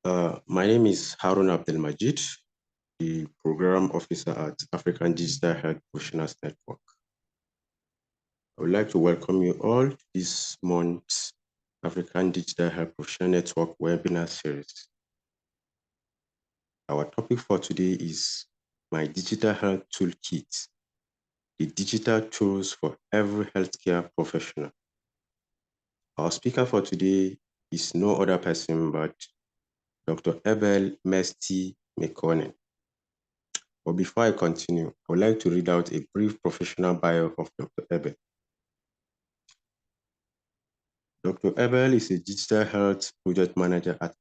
My name is Harun Abdelmajid, the Program Officer at African Digital Health Professionals Network. I would like to welcome you all to this month's African Digital Health Professional Network webinar series. Our topic for today is My Digital Health Toolkit, the digital tools for every healthcare professional. Our speaker for today is no other person but Dr. Abel Mesty Mekonnen. But before I continue, I would like to read out a brief professional bio of Dr. Abel. Dr. Abel is a digital health project manager at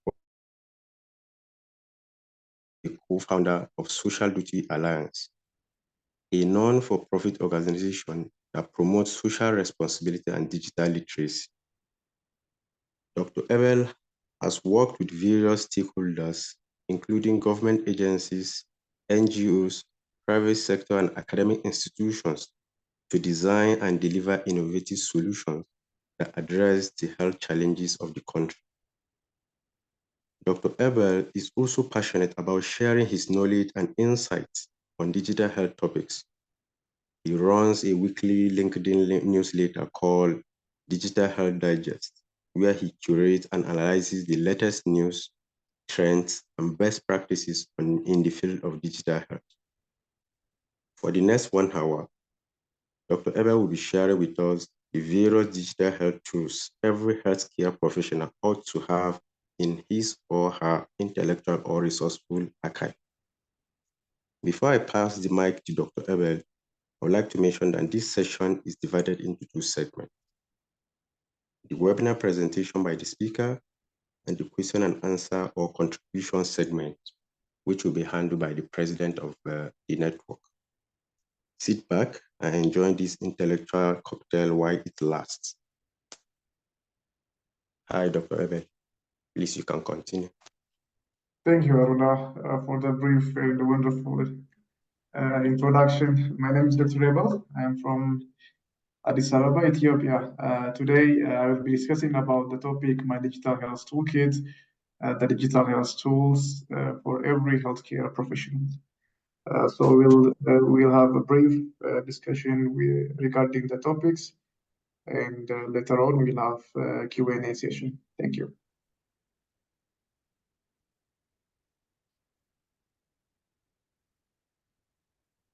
a co-founder of Social Duty Alliance, a non-for-profit organization that promotes social responsibility and digital literacy. Dr. Abel has worked with various stakeholders, including government agencies, NGOs, private sector, and academic institutions, to design and deliver innovative solutions that address the health challenges of the country. Dr. Abel is also passionate about sharing his knowledge and insights on digital health topics. He runs a weekly LinkedIn newsletter called Digital Health Digest, where he curates and analyzes the latest news, trends, and best practices in the field of digital health. For the next 1 hour, Dr. Abel will be sharing with us the various digital health tools every healthcare professional ought to have in his or her intellectual or resourceful archive. Before I pass the mic to Dr. Abel, I would like to mention that this session is divided into 2 segments: the webinar presentation by the speaker and the question and answer or contribution segment, which will be handled by the president of the network. Sit back and enjoy this intellectual cocktail while it lasts. Hi, Dr. Abel. Please, you can continue. Thank you, Aruna, for the brief and wonderful introduction. My name is Dr. Abel. I am from Addis Ababa, Ethiopia. Today, I will be discussing about the topic, My Digital Health Toolkit, the digital health tools for every healthcare professional. So we'll have a brief discussion regarding the topics, and later on we'll have a Q&A session. Thank you.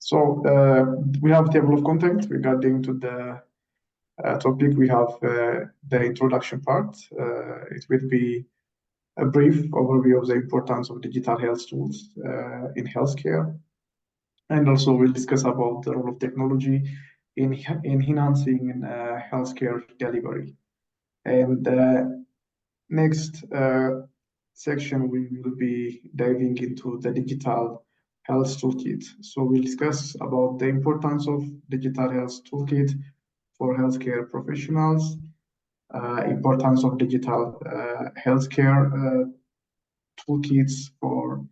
So we have a table of content regarding to the topic. We have the introduction part. It will be a brief overview of the importance of digital health tools in healthcare. And also we'll discuss about the role of technology in enhancing healthcare delivery. And next section, we will be diving into the digital health toolkit. So we'll discuss about the importance of digital health toolkit for healthcare professionals, importance of digital healthcare toolkits for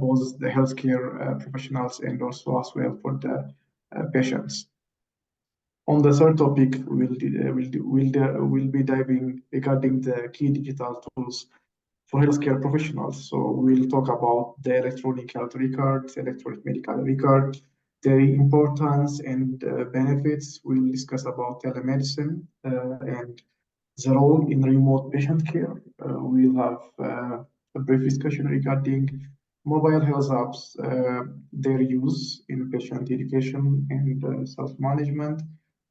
both the healthcare professionals and also as well for the patients. On the third topic, we'll be diving regarding the key digital tools for healthcare professionals. So we'll talk about the electronic health records, electronic medical record, their importance and benefits. We'll discuss about telemedicine and the role in remote patient care. We'll have a brief discussion regarding mobile health apps, their use in patient education and self-management.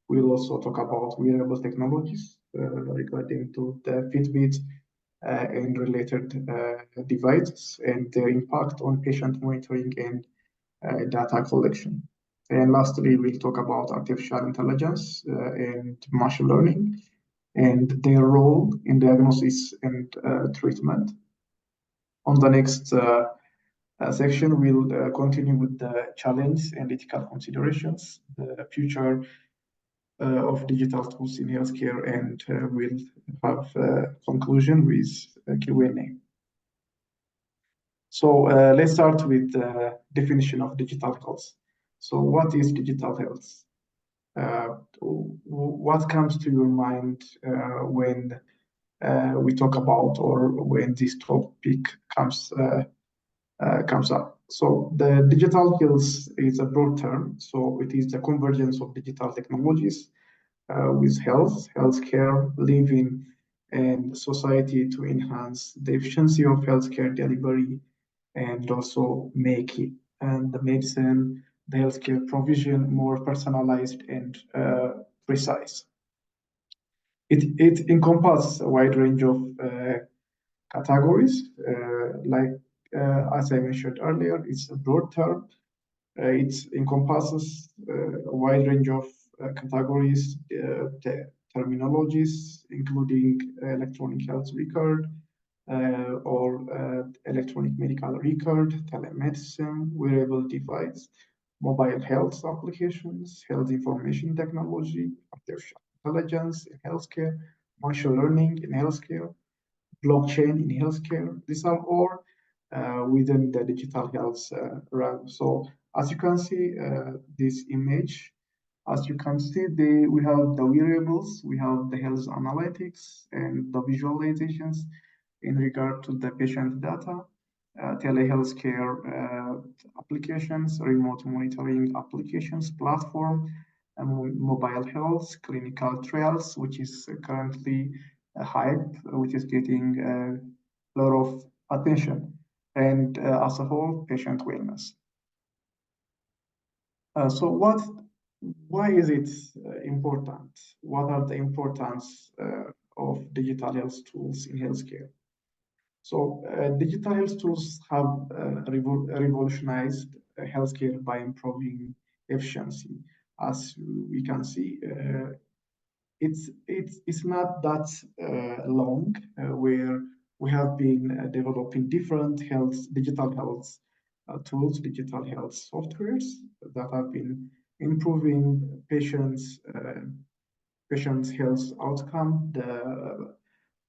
We'll also talk about wearable technologies regarding to the Fitbit and related devices and their impact on patient monitoring and data collection. And lastly, we'll talk about artificial intelligence and machine learning and their role in diagnosis and treatment. On the next section, we'll continue with the challenge and ethical considerations, the future of digital tools in healthcare, and we'll have a conclusion with a Q&A. So let's start with the definition of digital health. So what is digital health? What comes to your mind when we talk about or when this topic comes up. So the digital health is a broad term. So it is the convergence of digital technologies with healthcare, living, and society to enhance the efficiency of healthcare delivery and also make it and the medicine, the healthcare provision more personalized and precise. It encompasses a wide range of categories, as I mentioned earlier, it's a broad term. It encompasses a wide range of categories, terminologies, including electronic health record or electronic medical record, telemedicine, wearable device, mobile health applications, health information technology, artificial intelligence in healthcare, machine learning in healthcare, blockchain in healthcare. These are all within the digital health realm. So as you can see this image, as you can see, we have the wearables, we have the health analytics and the visualizations in regard to the patient data, telehealthcare applications, remote monitoring applications, platform, mobile health, clinical trials, which is currently a hype, which is getting a lot of attention, and as a whole, patient wellness. Why is it important? What are the importance of digital health tools in healthcare? So digital health tools have revolutionized healthcare by improving efficiency. As we can see, it's not that long where we have been developing different digital health tools, digital health softwares that have been improving patients' health outcome, the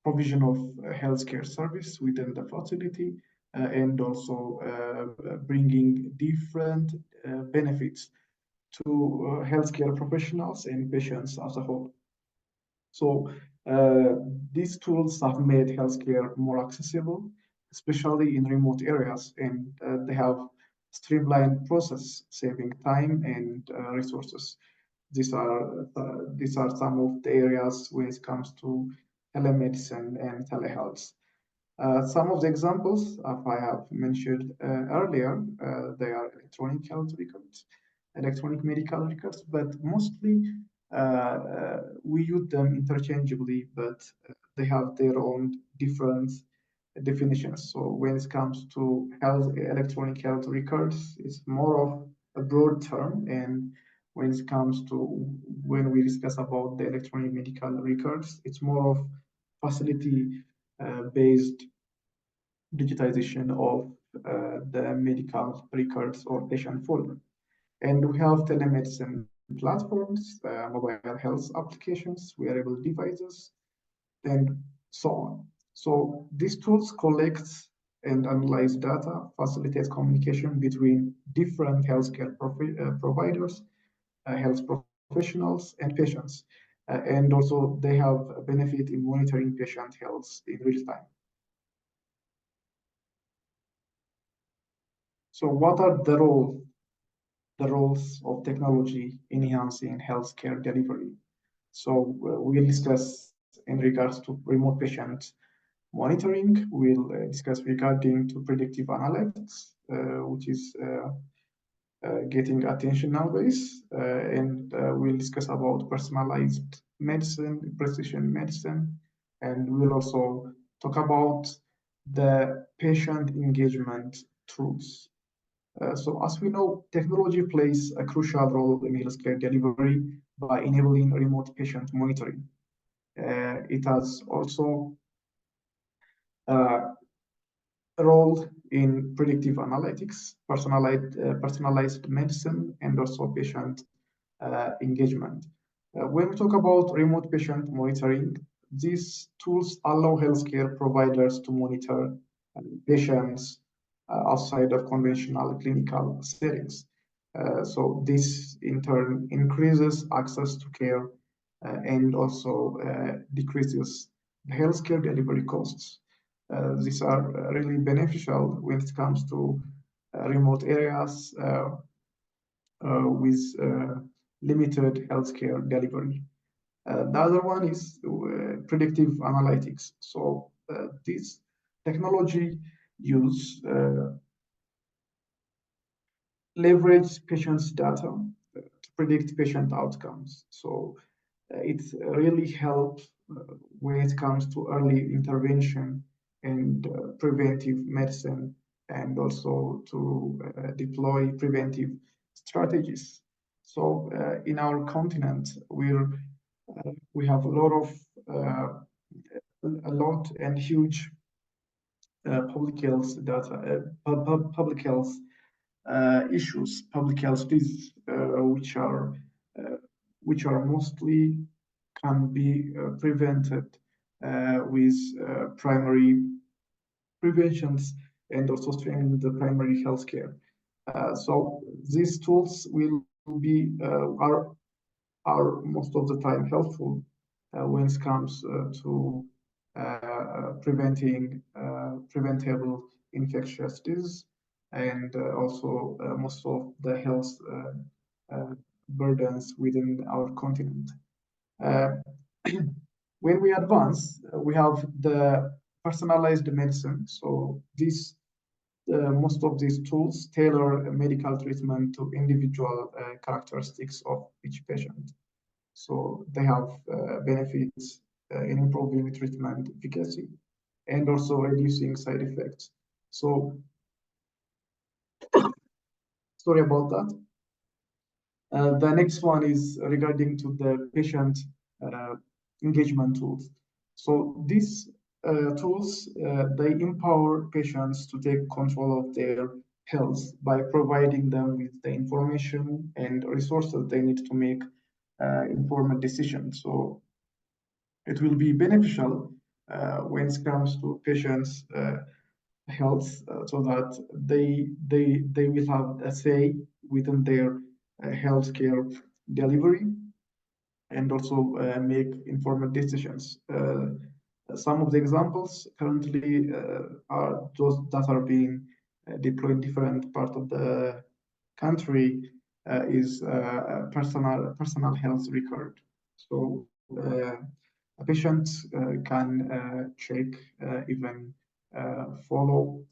provision of healthcare service within the facility, and also bringing different benefits to healthcare professionals and patients as a whole. So these tools have made healthcare more accessible, especially in remote areas, and they have streamlined process, saving time and resources. These are some of the areas when it comes to telemedicine and telehealth. Some of the examples I have mentioned earlier, they are electronic health records, electronic medical records, but mostly we use them interchangeably, but they have their own different definitions. So when it comes to electronic health records, it's more of a broad term, and when it comes to when we discuss about the electronic medical records, it's more of facility based digitization of the medical records or patient folder. And we have telemedicine platforms, mobile health applications, wearable devices, and so on. So these tools collect and analyze data, facilitate communication between different healthcare providers, health professionals, and patients. And also they have a benefit in monitoring patient health in real time. So what are the roles of technology enhancing healthcare delivery? So we'll discuss in regards to remote patient monitoring. We'll discuss regarding to predictive analytics, which is getting attention nowadays. And we'll discuss about personalized medicine, precision medicine, and we'll also talk about the patient engagement tools. So as we know, technology plays a crucial role in healthcare delivery by enabling remote patient monitoring. It has also a role in predictive analytics, personalized medicine, and also patient engagement. When we talk about remote patient monitoring, these tools allow healthcare providers to monitor patients outside of conventional clinical settings. So this in turn increases access to care and also decreases healthcare delivery costs. These are really beneficial when it comes to remote areas with limited healthcare delivery. The other one is predictive analytics. So this technology use leverage patients' data to predict patient outcomes. So it really helps when it comes to early intervention and preventive medicine, and also to deploy preventive strategies. So in our continent, we have a lot and huge public health data, public health issues, public health diseases, which are mostly can be prevented with primary preventions and also strengthening the primary healthcare. So these tools will be are most of the time helpful when it comes to preventing preventable infectious disease, and also most of the health burdens within our continent. When we advance, we have the personalized medicine. So this most of these tools tailor medical treatment to individual characteristics of each patient. So they have benefits in improving treatment efficacy and also reducing side effects. So sorry about that. The next one is regarding to the patient engagement tools. So these tools, they empower patients to take control of their health by providing them with the information and resources they need to make informed decisions. So it will be beneficial when it comes to patients' health, so that they will have a say within their healthcare delivery, and also make informed decisions. Some of the examples currently are those that are being deployed in different parts of the country, is a personal health record. So a patient can check, even follow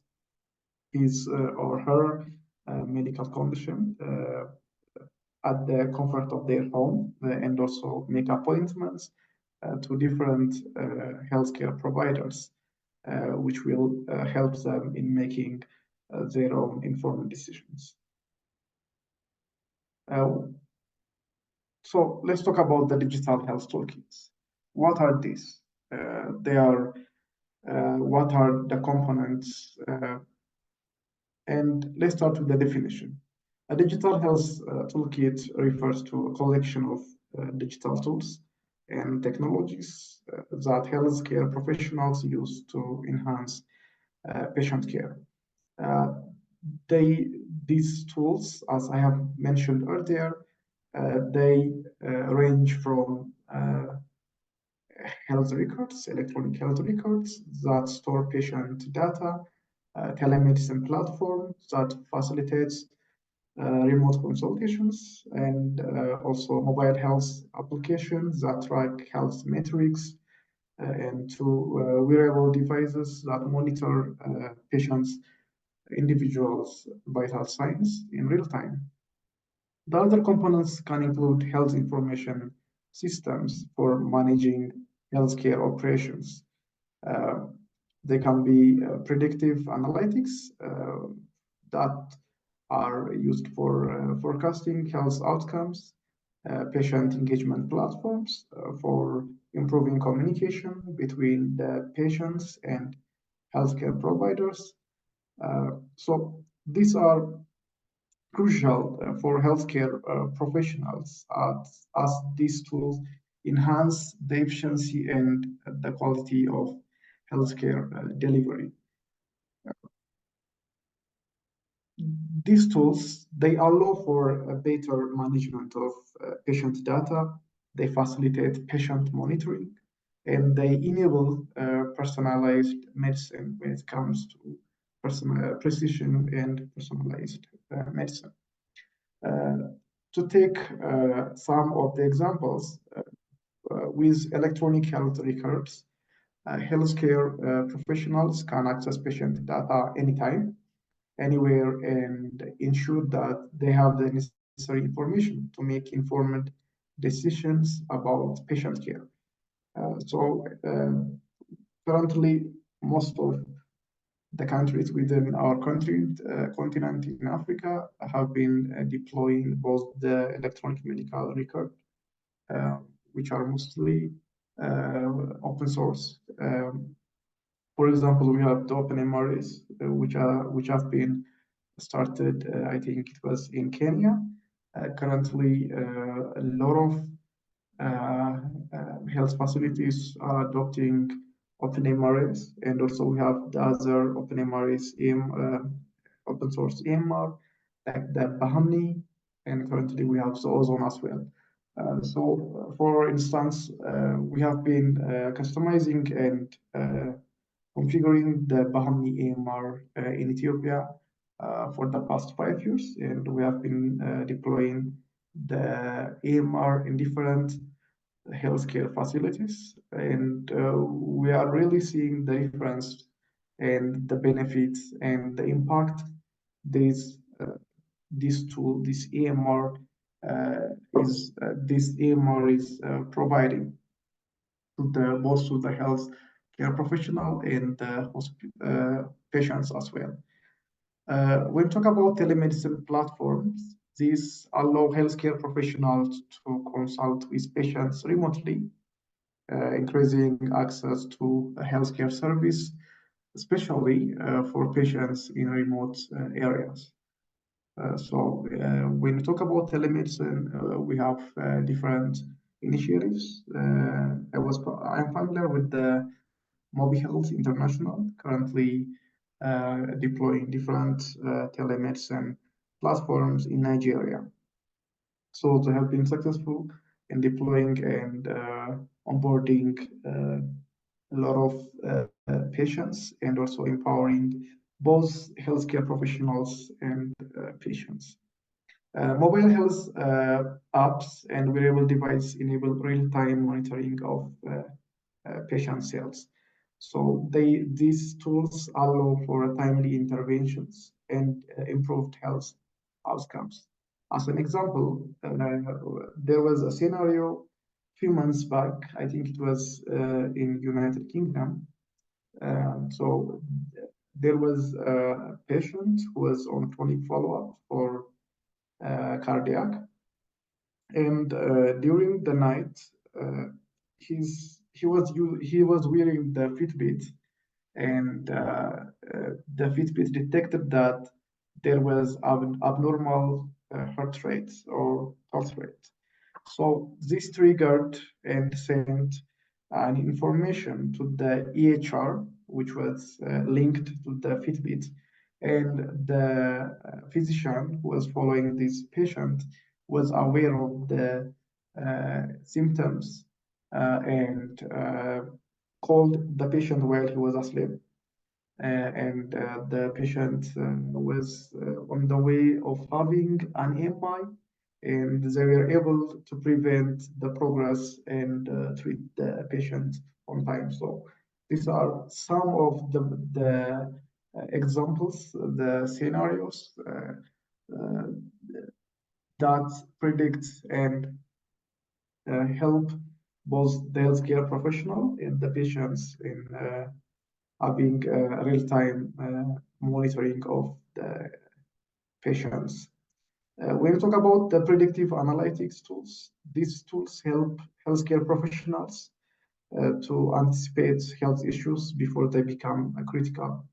his or her medical condition at the comfort of their home, and also make appointments to different healthcare providers, which will help them in making their own informed decisions. So let's talk about the digital health toolkits. What are these? They are what are the components? And let's start with the definition. A digital health toolkit refers to a collection of digital tools and technologies that healthcare professionals use to enhance patient care. Uh, these tools, as I have mentioned earlier, they range from health records, electronic health records that store patient data, telemedicine platform that facilitates remote consultations, and also mobile health applications that track health metrics, and to wearable devices that monitor patients' individuals' vital signs in real time. The other components can include health information systems for managing healthcare operations. Uh, they can be predictive analytics that are used for forecasting health outcomes, patient engagement platforms for improving communication between the patients and healthcare providers. So these are crucial for healthcare professionals, as these tools enhance the efficiency and the quality of healthcare delivery. These tools, they allow for a better management of patient data. They facilitate patient monitoring, and they enable personalized medicine when it comes to precision and personalized medicine. To take some of the examples, with electronic health records, healthcare professionals can access patient data anytime, anywhere, and ensure that they have the necessary information to make informed decisions about patient care. Currently, most of the countries within our continent in Africa have been deploying both the electronic medical record, uh, which are mostly open source. For example, we have the open MRAs, which have been started. I think it was in Kenya. Currently, a lot of health facilities are adopting open MRAs, and also we have the other open MRAs in open source EMR, like the Bahani, and currently we have the Ozone as well. For instance, we have been customizing and configuring the Bahani EMR in Ethiopia for the past 5 years, and we have been deploying the EMR in different healthcare facilities, and we are really seeing the difference and the benefits and the impact this this tool, this EMR is providing to the both to the health care professional and the patients as well. When we talk about telemedicine platforms, these allow healthcare professionals to consult with patients remotely, increasing access to a healthcare service, especially for patients in remote areas. When we talk about telemedicine, we have different initiatives. I'm familiar with the Mobi Health International, currently deploying different telemedicine platforms in Nigeria. So they have been successful in deploying and onboarding a lot of patients, and also empowering both healthcare professionals and patients. Mobile health apps and wearable devices enable real-time monitoring of patient cells. So these tools allow for timely interventions and improved health outcomes. As an example, there was a scenario a few months back, I think it was in United Kingdom. So there was a patient who was on chronic follow-up for cardiac, and during the night, he was wearing the Fitbit, and the Fitbit detected that there was abnormal heart rate or pulse rate. So this triggered and sent an information to the EHR, which was linked to the Fitbit, and the physician who was following this patient was aware of the symptoms and called the patient while he was asleep. And the patient was on the way of having an MI, and they were able to prevent the progress and treat the patient on time. So these are some of the examples, the scenarios that predict and help both the healthcare professional and the patients in having real-time monitoring of the patients. When we talk about the predictive analytics tools, these tools help healthcare professionals to anticipate health issues before they become critical,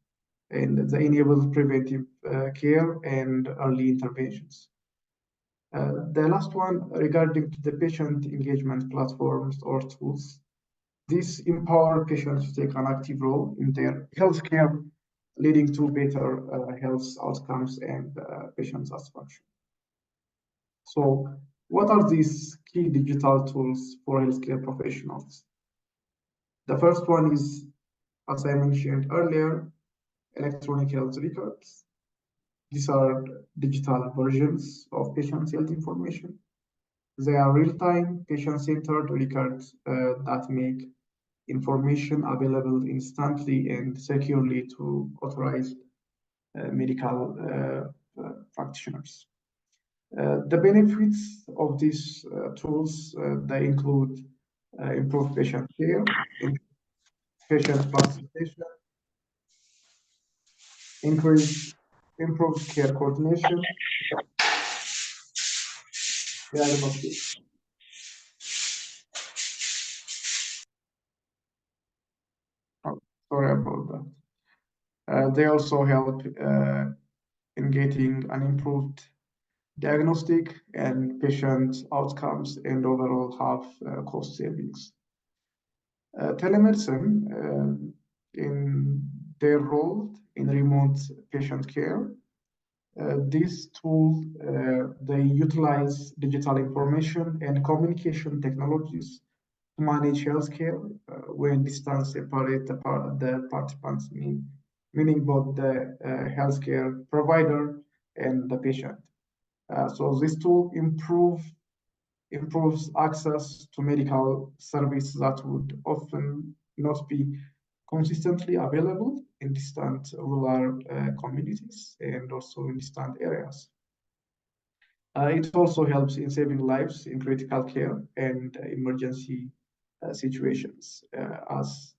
and they enable preventive care and early interventions. The last one regarding to the patient engagement platforms or tools, these empower patients to take an active role in their healthcare, leading to better health outcomes and patient satisfaction. So, what are these key digital tools for healthcare professionals? The first one is, as I mentioned earlier, electronic health records. These are digital versions of patient health information. They are real-time, patient-centered records that make information available instantly and securely to authorized medical practitioners. The benefits of these tools, they include improved patient care, patient participation, increased improved care coordination, diagnostic. Oh, sorry about that. They also help in getting an improved diagnostic and patient outcomes and overall have cost savings. Telemedicine, in their role in remote patient care, this tool, they utilize digital information and communication technologies to manage healthcare when distance separate the participants, meaning both the healthcare provider and the patient. So this tool improves access to medical service that would often not be consistently available in distant rural communities and also in distant areas. It also helps in saving lives in critical care and emergency situations, as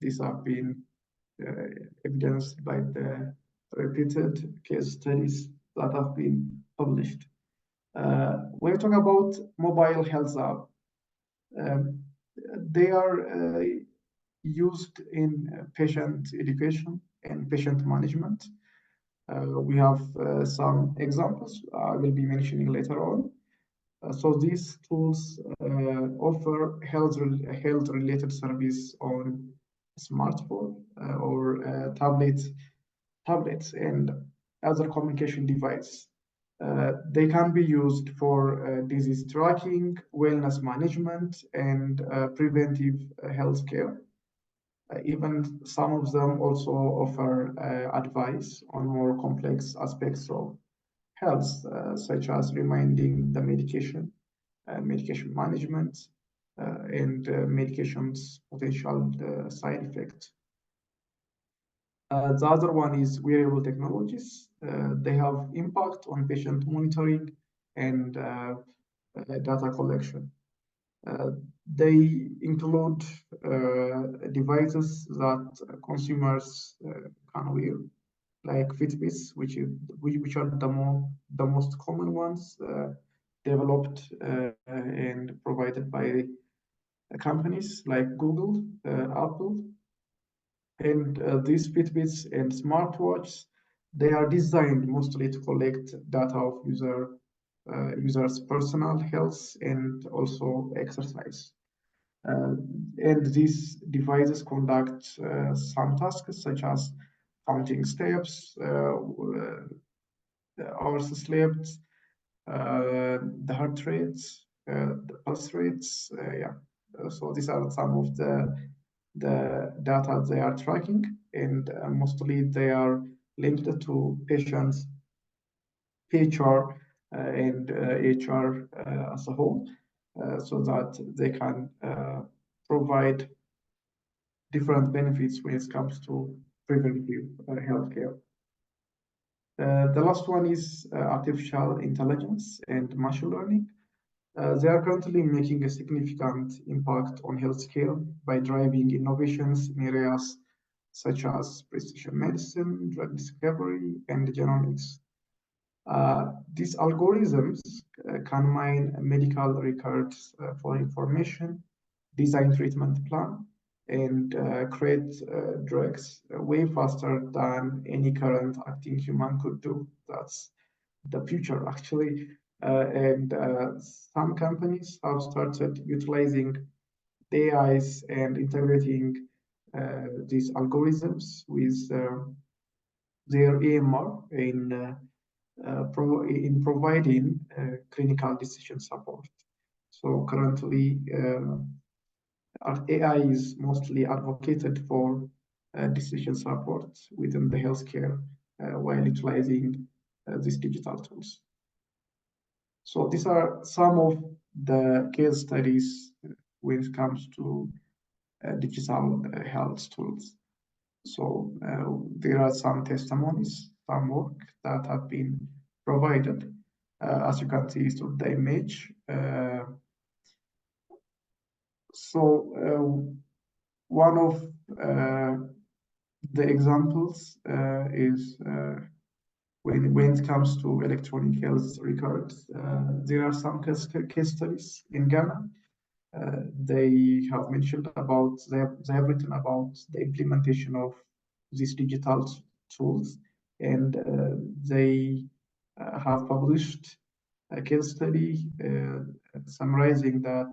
these have been evidenced by the repeated case studies that have been published. When we talk about mobile health app, um, they are used in patient education and patient management. We have some examples I will be mentioning later on. So these tools offer health-related service on smartphone or tablets and other communication device. They can be used for disease tracking, wellness management, and preventive health care. Even some of them also offer advice on more complex aspects of health, such as reminding the medication management, and medications potential side effects. The other one is wearable technologies. They have impact on patient monitoring and data collection. They include devices that consumers can wear, like Fitbits, which are the most common ones, developed and provided by companies like Google, Apple, and these Fitbits and smartwatches, they are designed mostly to collect data of users' personal health and also exercise. And these devices conduct some tasks such as counting steps, hours slept, the heart rates, the pulse rates. Yeah. So these are some of the data they are tracking, and mostly they are linked to patients' PHR and HR as a whole, so that they can provide different benefits when it comes to preventive healthcare. The last one is artificial intelligence and machine learning. They are currently making a significant impact on healthcare by driving innovations in areas such as precision medicine, drug discovery, and genomics. These algorithms can mine medical records for information, design treatment plan, and create drugs way faster than any current acting human could do. That's the future, actually. And some companies have started utilizing AIs and integrating these algorithms with their AMR in providing clinical decision support. So currently, AI is mostly advocated for decision support within the healthcare while utilizing these digital tools. So these are some of the case studies when it comes to digital health tools. So there are some testimonies, some work that have been provided. As you can see through the image. So one of the examples is when it comes to electronic health records, there are some case studies in Ghana. They have mentioned about, they have written about the implementation of these digital tools, and they have published a case study summarizing that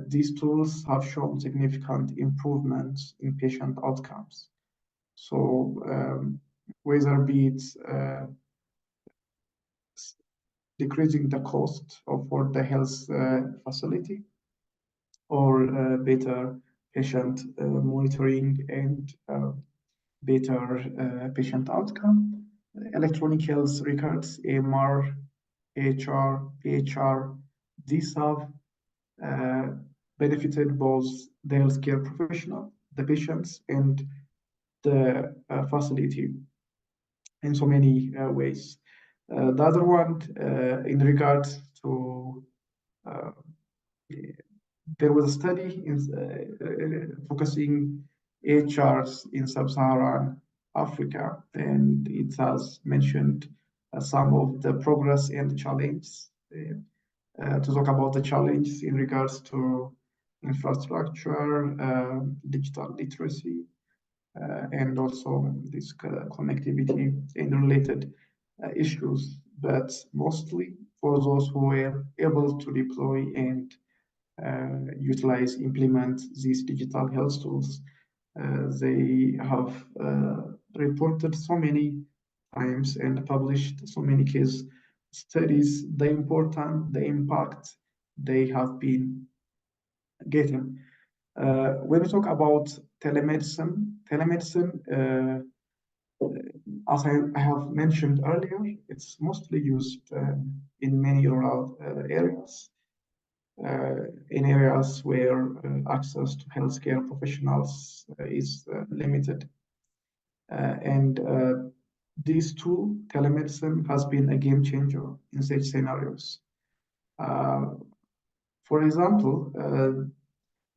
these tools have shown significant improvements in patient outcomes. So whether be it decreasing the cost for the health facility, or better patient monitoring and better patient outcome. Electronic health records, AMR, AHR, PHR, these have benefited both the healthcare professional, the patients, and the facility in so many ways. The other one, in regards to there was a study focusing HRs in sub-Saharan Africa, and it has mentioned some of the progress and challenges. To talk about the challenges in regards to infrastructure, digital literacy, and also this connectivity and related issues, but mostly for those who were able to deploy and implement these digital health tools. They have reported so many times and published so many case studies, the impact they have been getting. When we talk about telemedicine, as I have mentioned earlier, it's mostly used in many rural areas. In areas where access to healthcare professionals is limited. And this tool, telemedicine, has been a game changer in such scenarios. For example,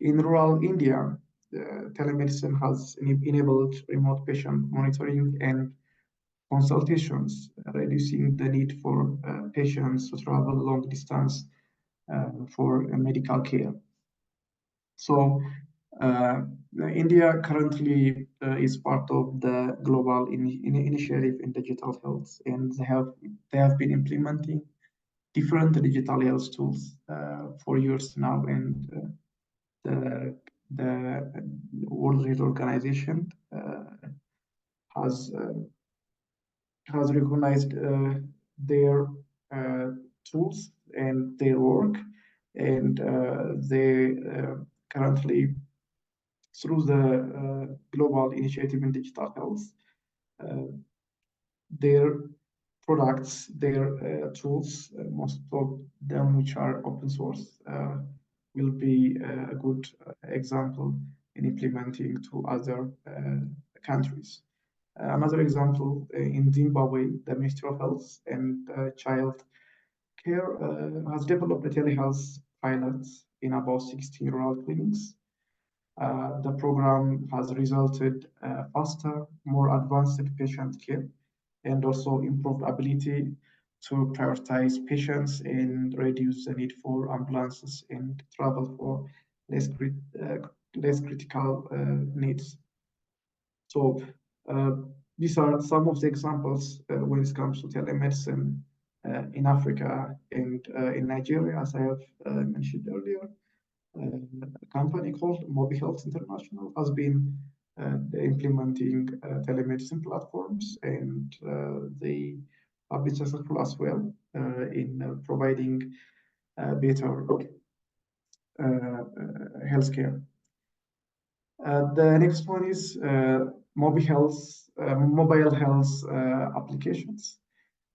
in rural India, telemedicine has enabled remote patient monitoring and consultations, reducing the need for patients to travel long distance for medical care. So India currently is part of the global initiative in digital health, and they have been implementing different digital health tools for years now, and the World Health Organization has recognized their tools and their work, and they currently, through the global initiative in digital health, their products, their tools, most of them which are open source, will be a good example in implementing to other countries. Another example, in Zimbabwe, the Ministry of Health and Child Care has developed a telehealth pilot in about 16 rural clinics. The program has resulted faster, more advanced patient care, and also improved ability to prioritize patients and reduce the need for ambulances and travel for less critical needs. So these are some of the examples when it comes to telemedicine in Africa and in Nigeria, as I have mentioned earlier. A company called Mobi Health International has been implementing telemedicine platforms, and they have been successful as well in providing better healthcare. The next one is mobile health applications.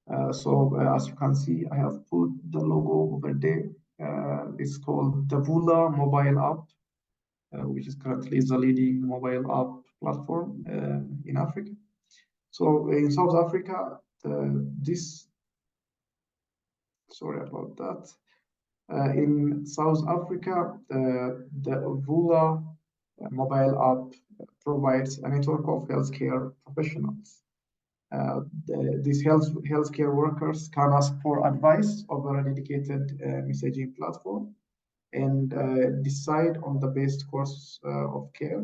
As you can see, I have put the logo over there. It's called the Vula mobile app, which is currently the leading mobile app platform in Africa. So in South Africa, sorry about that. In South Africa, the Vula mobile app provides a network of healthcare professionals. These healthcare workers can ask for advice over a dedicated messaging platform and decide on the best course of care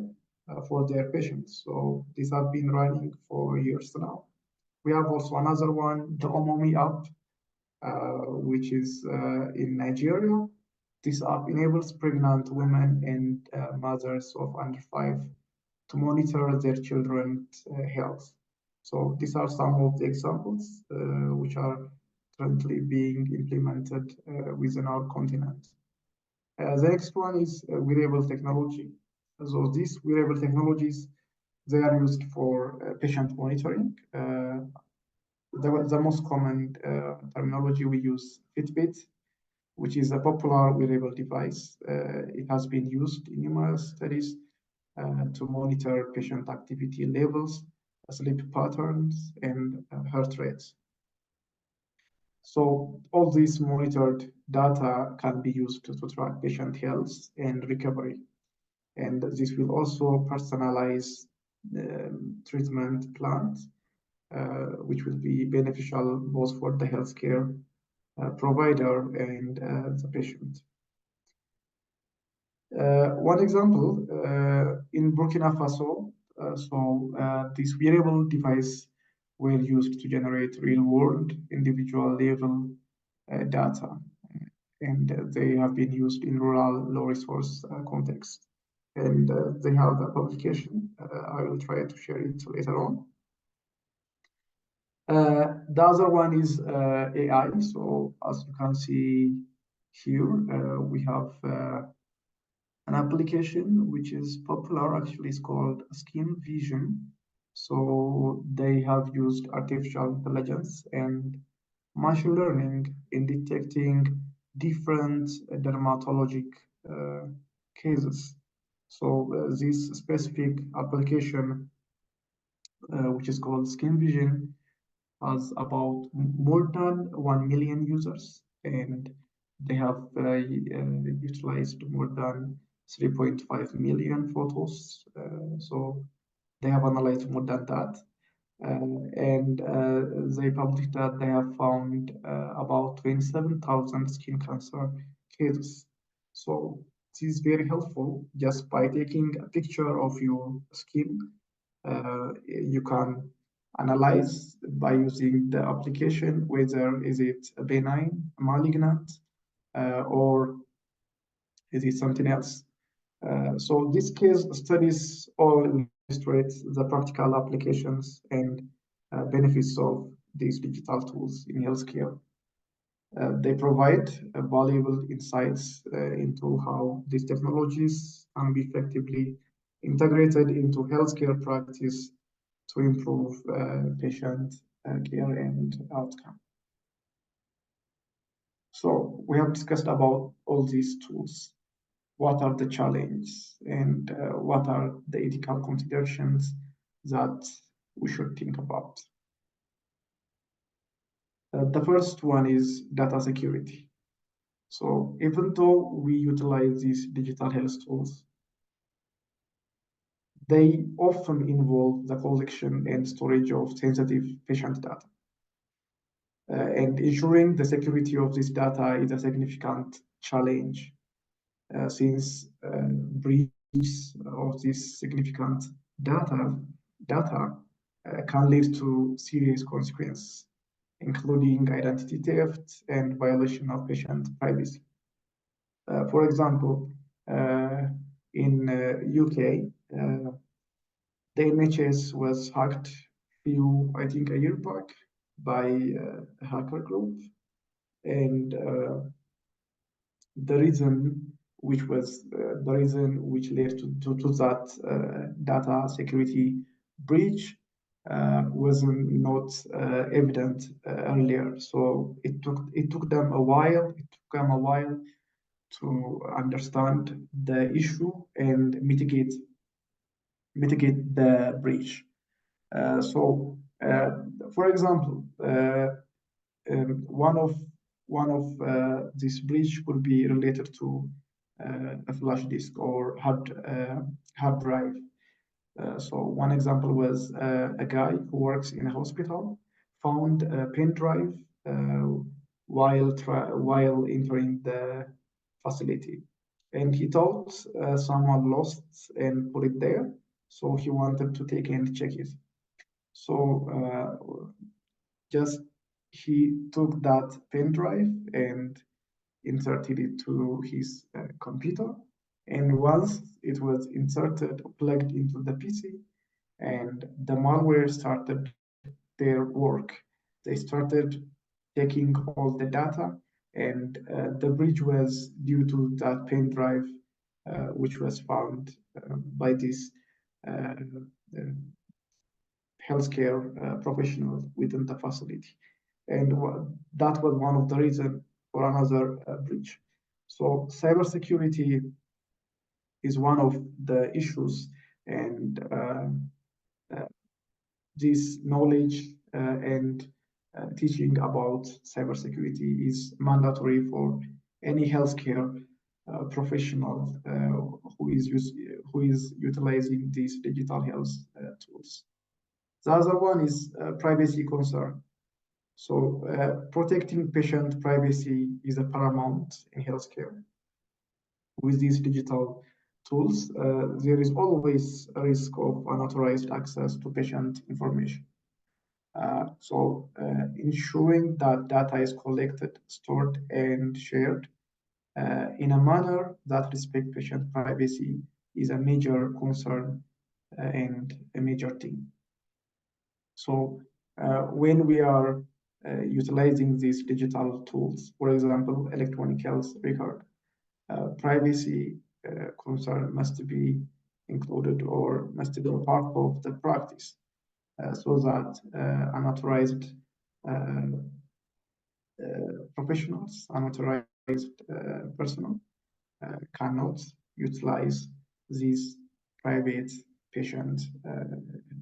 for their patients. So these have been running for years now. We have also another one, the Omomi app, which is in Nigeria. This app enables pregnant women and mothers of under 5 to monitor their children's health. So these are some of the examples which are currently being implemented within our continent. The next one is wearable technology. So these wearable technologies, they are used for patient monitoring. The most common terminology we use, Fitbit, which is a popular wearable device. It has been used in numerous studies to monitor patient activity levels, sleep patterns, and heart rates. So all these monitored data can be used to track patient health and recovery. And this will also personalize treatment plans, which will be beneficial both for the healthcare provider and the patient. One example, in Burkina Faso, this wearable device were used to generate real-world individual level data, and they have been used in rural low-resource context. And they have a publication. I will try to share it later on. The other one is AI. So as you can see here, we have an application which is popular, actually is called Skin Vision. So they have used artificial intelligence and machine learning in detecting different dermatologic cases. So this specific application, which is called Skin Vision, has about more than 1 million users, and they have utilized more than 3.5 million photos. So they have analyzed more than that. And they published that they have found about 27,000 skin cancer cases. So this is very helpful. Just by taking a picture of your skin, you can analyze by using the application whether is it benign, malignant, or is it something else. So these case studies all illustrate the practical applications and benefits of these digital tools in healthcare. They provide valuable insights into how these technologies can be effectively integrated into healthcare practice to improve patient care and outcome. So we have discussed about all these tools. What are the challenges and what are the ethical considerations that we should think about? The first one is data security. So even though we utilize these digital health tools, they often involve the collection and storage of sensitive patient data. And ensuring the security of this data is a significant challenge since breach of this significant data can lead to serious consequences, including identity theft and violation of patient privacy. For example, in UK, the NHS was hacked I think a year back by a hacker group, and the reason which was the reason which led to that data security breach was not evident earlier. So it took them a while. It took them a while to understand the issue and mitigate the breach. For example, one of this breach could be related to a flash disk or hard drive. So one example was a guy who works in a hospital found a pen drive while entering the facility, and he thought someone lost and put it there, so he wanted to take and check it. So just he took that pen drive and inserted it to his computer. And once it was inserted, plugged into the PC, and the malware started their work. They started taking all the data, and the breach was due to that pen drive, which was found by this uh, uh, healthcare professionals within the facility. And that was one of the reasons for another breach. So cybersecurity is one of the issues, and this knowledge and teaching about cybersecurity is mandatory for any healthcare professional who is utilizing these digital health tools. The other one is privacy concern. So protecting patient privacy is a paramount in healthcare. With these digital tools, there is always a risk of unauthorized access to patient information. Ensuring that data is collected, stored, and shared in a manner that respects patient privacy is a major concern and a major thing. So when we are utilizing these digital tools, for example, electronic health record, privacy concern must be included or must be part of the practice so that unauthorized professionals, unauthorized personnel cannot utilize these private patient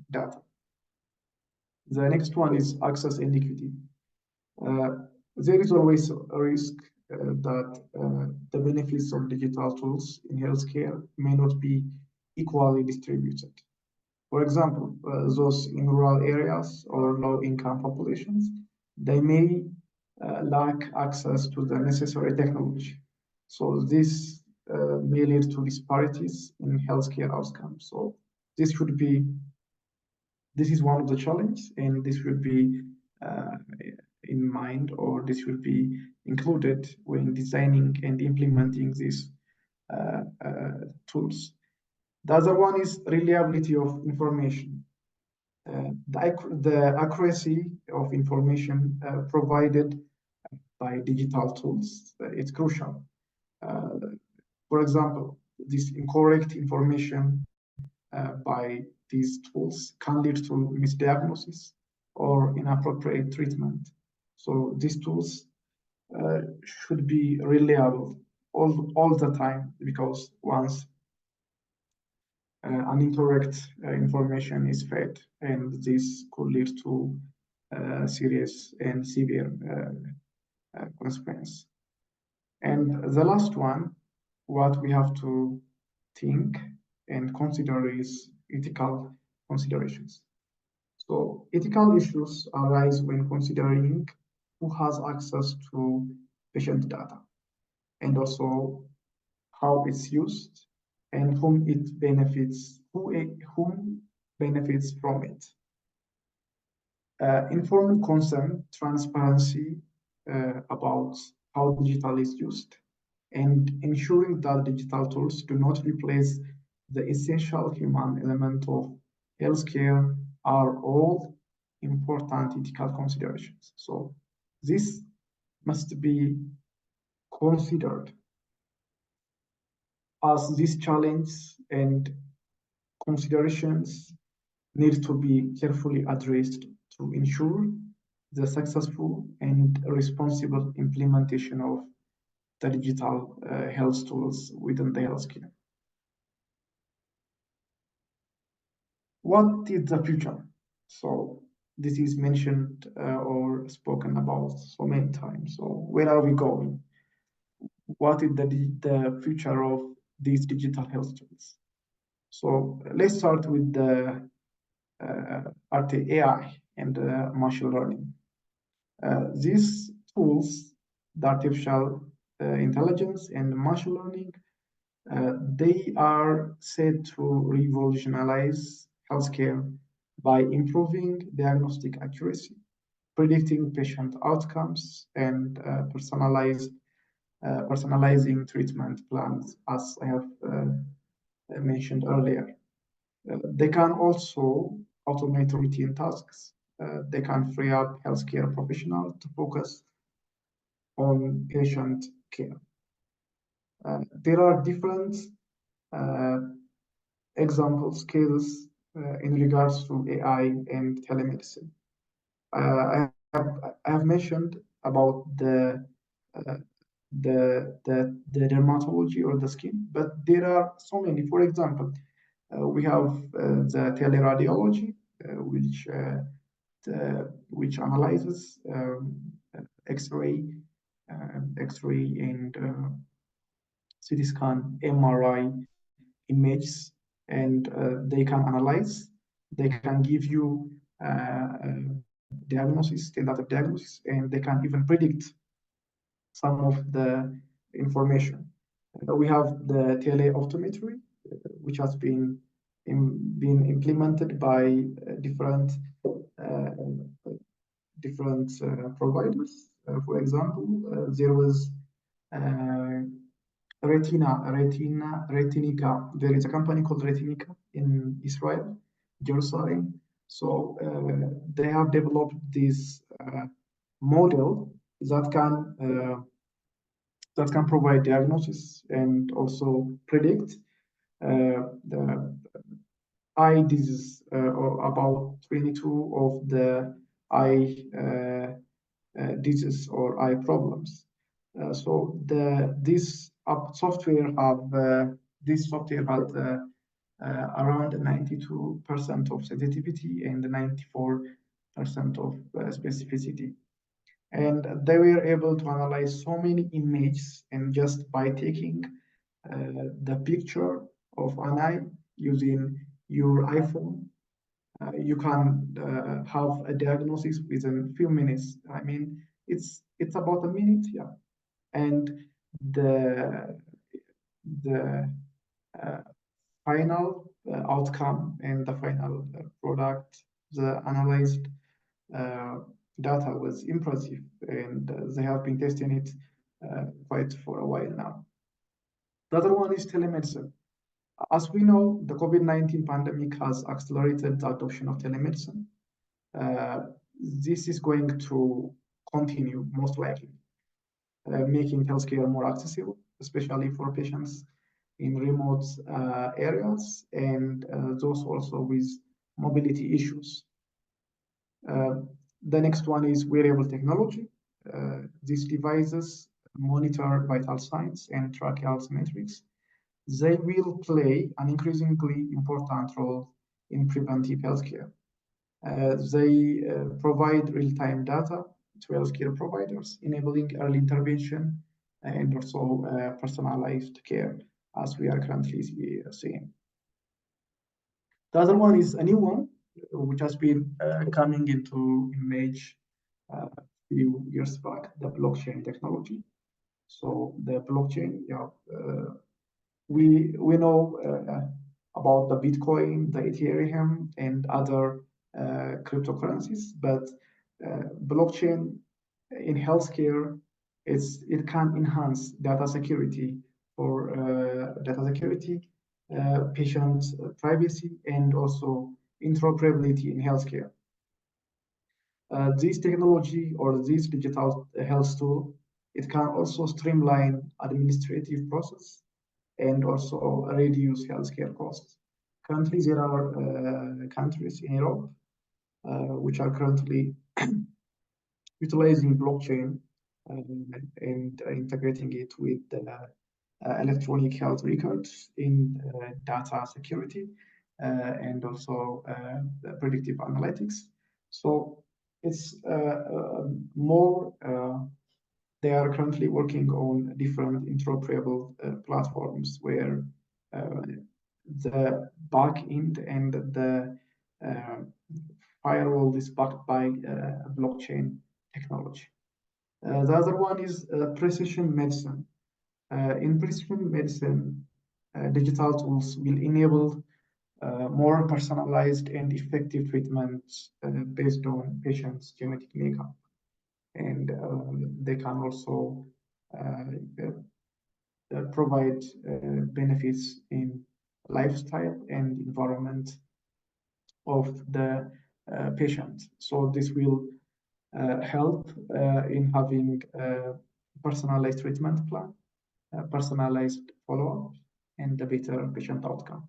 data. The next one is access and equity. There is always a risk that the benefits of digital tools in healthcare may not be equally distributed. For example, those in rural areas or low-income populations, they may lack access to the necessary technology. So this may lead to disparities in healthcare outcomes. So this should be, this is one of the challenges, and this should be in mind, or this should be included when designing and implementing these tools. The other one is reliability of information. The accuracy of information provided by digital tools, it's crucial. For example, this incorrect information by these tools can lead to misdiagnosis or inappropriate treatment. So these tools should be reliable all the time, because once an incorrect information is fed, and this could lead to serious and severe consequence. And the last one, what we have to think and consider is ethical considerations. So ethical issues arise when considering who has access to patient data, and also how it's used, and whom it benefits, whom benefits from it. Informed consent, transparency about how digital is used, and ensuring that digital tools do not replace the essential human element of healthcare are all important ethical considerations. So this must be considered as this challenge and considerations need to be carefully addressed to ensure the successful and responsible implementation of the digital health tools within the healthcare. What is the future? So this is mentioned or spoken about so many times. So where are we going? What is the future of these digital health tools? So let's start with the AI and machine learning. These tools, the artificial intelligence and machine learning, they are said to revolutionize healthcare by improving diagnostic accuracy, predicting patient outcomes, and personalizing treatment plans, as I have mentioned earlier. They can also automate routine tasks. They can free up healthcare professionals to focus on patient care. There are different uh, example skills in regards to AI and telemedicine. I have mentioned about uh, the dermatology or the skin, but there are so many. For example, we have the teleradiology, which analyzes X-ray, X-ray and CT scan, MRI images, and they can analyze. They can give you diagnosis, tentative diagnosis, and they can even predict some of the information. We have the teleoptometry, which has been implemented by uh, different providers. For example, there was uh, Retinica. There is a company called Retinica in Israel, Jerusalem. So they have developed this model that can provide diagnosis and also predict the eye disease or about 22 of the eye diseases or eye problems. So this software had around 92% of sensitivity and 94% of specificity. And they were able to analyze so many images, and just by taking the picture of an eye using your iPhone, you can have a diagnosis within a few minutes. I mean, it's about a minute, yeah. And the the uh, final outcome and the final product, the analyzed uh, data was impressive, and they have been testing it quite for a while now. The other one is telemedicine. As we know, the COVID-19 pandemic has accelerated the adoption of telemedicine. Uh, this is going to continue most likely, making healthcare more accessible, especially for patients in remote areas and those also with mobility issues. The next one is wearable technology. These devices monitor vital signs and track health metrics. They will play an increasingly important role in preventive healthcare. They provide real-time data to healthcare providers, enabling early intervention and also personalized care, as we are currently seeing. The other one is a new one, which has been coming into image a few years back, the blockchain technology. So the blockchain, yeah, we know about the Bitcoin, the Ethereum, and other cryptocurrencies, but blockchain in healthcare, it can enhance data security for patient privacy, and also interoperability in healthcare. This technology or this digital health tool, it can also streamline administrative process and also reduce healthcare costs. Currently, there are countries in Europe which are currently utilizing blockchain and integrating it with electronic health records in data security and also predictive analytics. So it's more, they are currently working on different interoperable platforms where the back end and the firewall is backed by blockchain technology. The other one is precision medicine. In precision medicine, digital tools will enable more personalized and effective treatments based on patients' genetic makeup. And they can also provide benefits in lifestyle and environment of the patient. So this will help in having a personalized treatment plan, personalized follow-up, and a better patient outcome.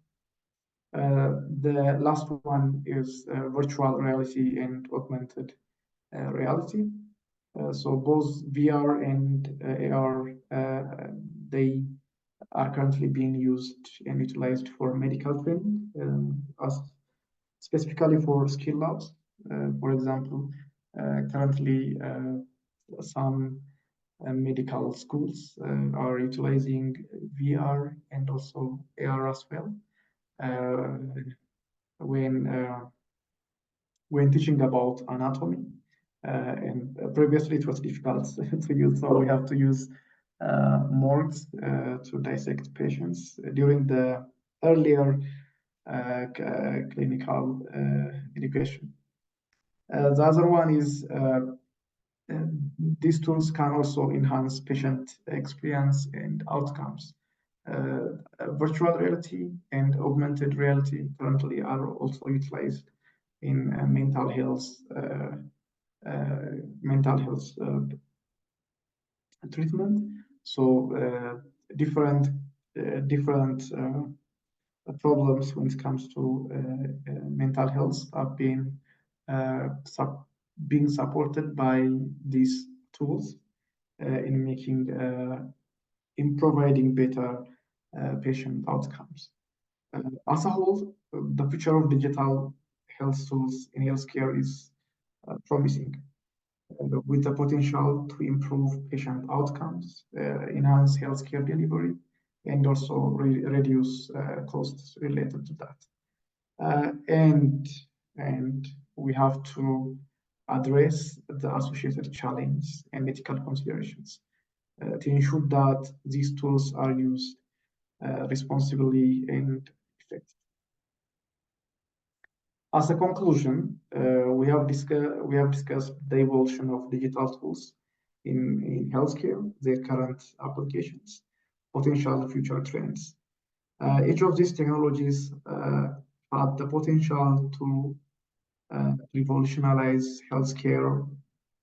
The last one is virtual reality and augmented reality. So both VR and AR, they are currently being used and utilized for medical training, as specifically for skill labs. For example, currently some medical schools are utilizing VR and also AR as well when teaching about anatomy. And previously it was difficult to use, so we have to use morgues to dissect patients. During the earlier clinical education. The other one is these tools can also enhance patient experience and outcomes. Virtual reality and augmented reality currently are also utilized in mental health treatment. So different problems when it comes to mental health are being supported by these tools in providing better patient outcomes. As a whole, the future of digital health tools in healthcare is promising, with the potential to improve patient outcomes, enhance healthcare delivery, and also reduce costs related to that. And we have to address the associated challenges and ethical considerations to ensure that these tools are used responsibly and effectively. As a conclusion, we have discussed the evolution of digital tools in healthcare, their current applications, potential future trends. Each of these technologies had the potential to revolutionize healthcare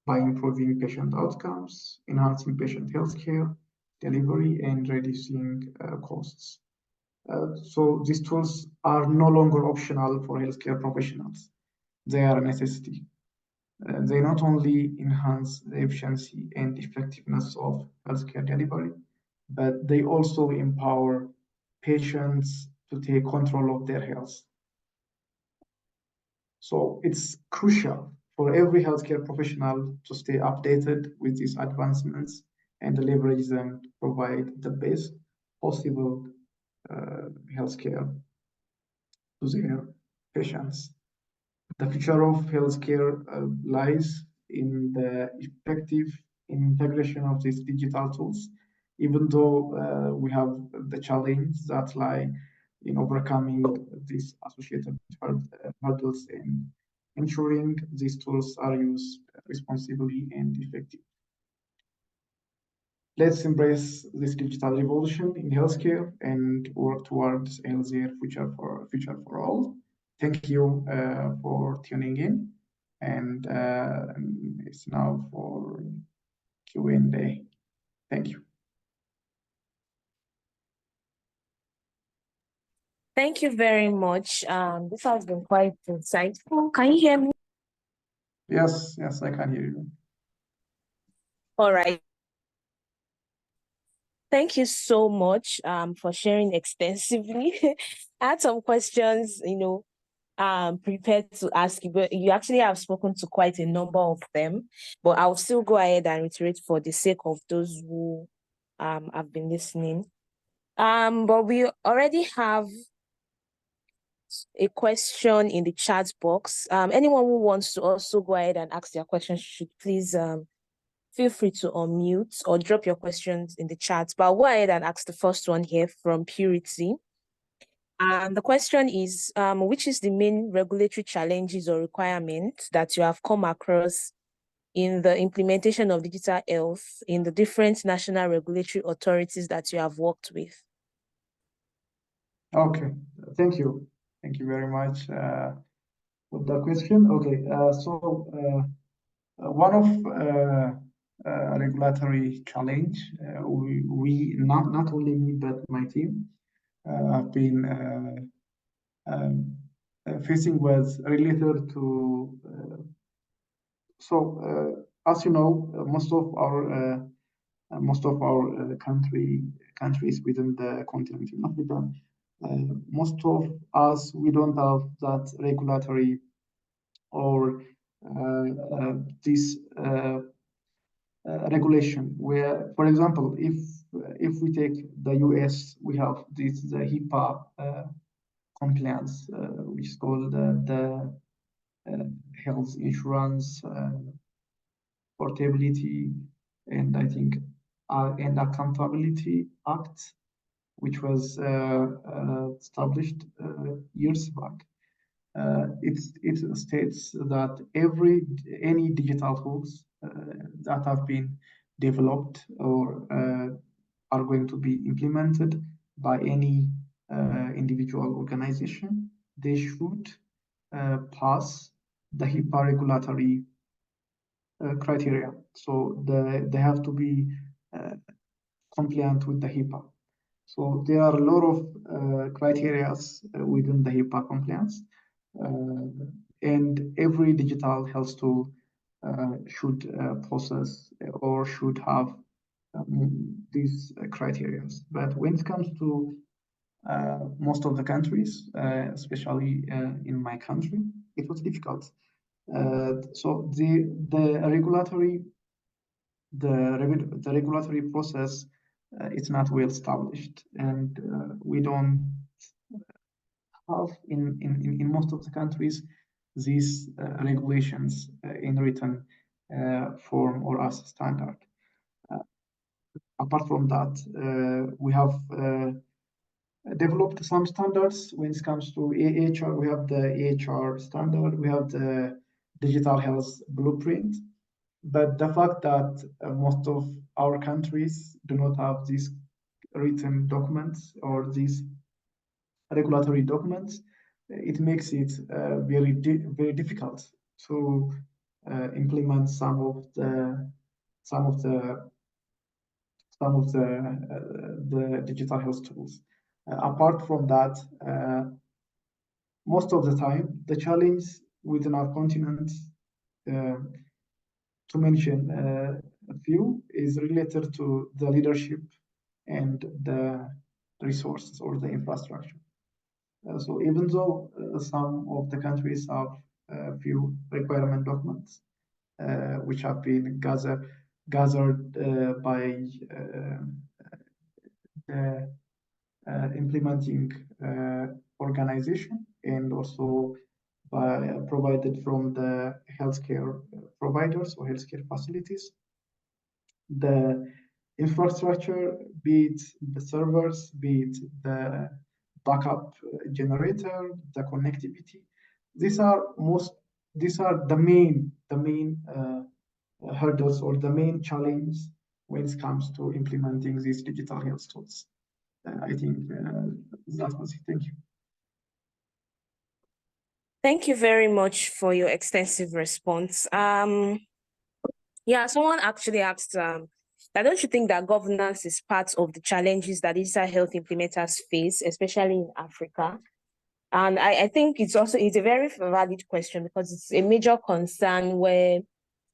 by improving patient outcomes, enhancing patient healthcare delivery, and reducing costs. So these tools are no longer optional for healthcare professionals. They are a necessity. They not only enhance the efficiency and effectiveness of healthcare delivery, but they also empower patients to take control of their health. So it's crucial for every healthcare professional to stay updated with these advancements and leverage them to provide the best possible healthcare to their patients. The future of healthcare lies in the effective integration of these digital tools, even though we have the challenge that lie in overcoming these associated hurdles and ensuring these tools are used responsibly and effectively. Let's embrace this digital revolution in healthcare and work towards a healthier future for all. Thank you for tuning in, and it's now for Q&A. Thank you. Thank you very much. This has been quite insightful. Can you hear me? Yes, I can hear you. All right. Thank you so much for sharing extensively. I had some questions, prepared to ask you, but you actually have spoken to quite a number of them. But I'll still go ahead and reiterate for the sake of those who have been listening. But we already have a question in the chat box. Anyone who wants to also go ahead and ask their questions should please feel free to unmute or drop your questions in the chat. But I'll go ahead and ask the first one here from Purity. And the question is, which is the main regulatory challenges or requirements that you have come across in the implementation of digital health in the different national regulatory authorities that you have worked with? Okay, thank you. Thank you very much for the question. Okay, one of regulatory challenge we not only me but my team have been facing was related to as you know, most of our countries within the continent in Africa, most of us we don't have that regulatory or this regulation where, for example, if we take the US, we have the HIPAA compliance, which is called the Health Insurance Portability and I think and Accountability Act, which was established years back. It states that any digital tools that have been developed or are going to be implemented by any individual organization, they should pass the HIPAA regulatory criteria. So they have to be compliant with the HIPAA. So there are a lot of criteria within the HIPAA compliance, and every digital health tool should possess or should have these criteria. But when it comes to most of the countries, especially in my country, it was difficult. So the regulatory process it's not well established, and we don't have in most of the countries these regulations in written form or as standard. Apart from that, we have developed some standards when it comes to AHR. We have the AHR standard, we have the digital health blueprint, but the fact that most of our countries do not have these written documents or these regulatory documents, it makes it very difficult to implement some of the digital health tools. Apart from that, most of the time, the challenge within our continent, to mention a few, is related to the leadership and the resources or the infrastructure. So even though some of the countries have a few requirement documents which have been gathered by the implementing organization and also provided from the healthcare providers or healthcare facilities. The infrastructure, be it the servers, be it the backup generator, the connectivity, these are the main hurdles or the main challenge when it comes to implementing these digital health tools. I think that was it. Thank you. Thank you very much for your extensive response. Yeah, someone actually asked don't you think that governance is part of the challenges that digital health implementers face, especially in Africa? And I think it's a very valid question because it's a major concern where,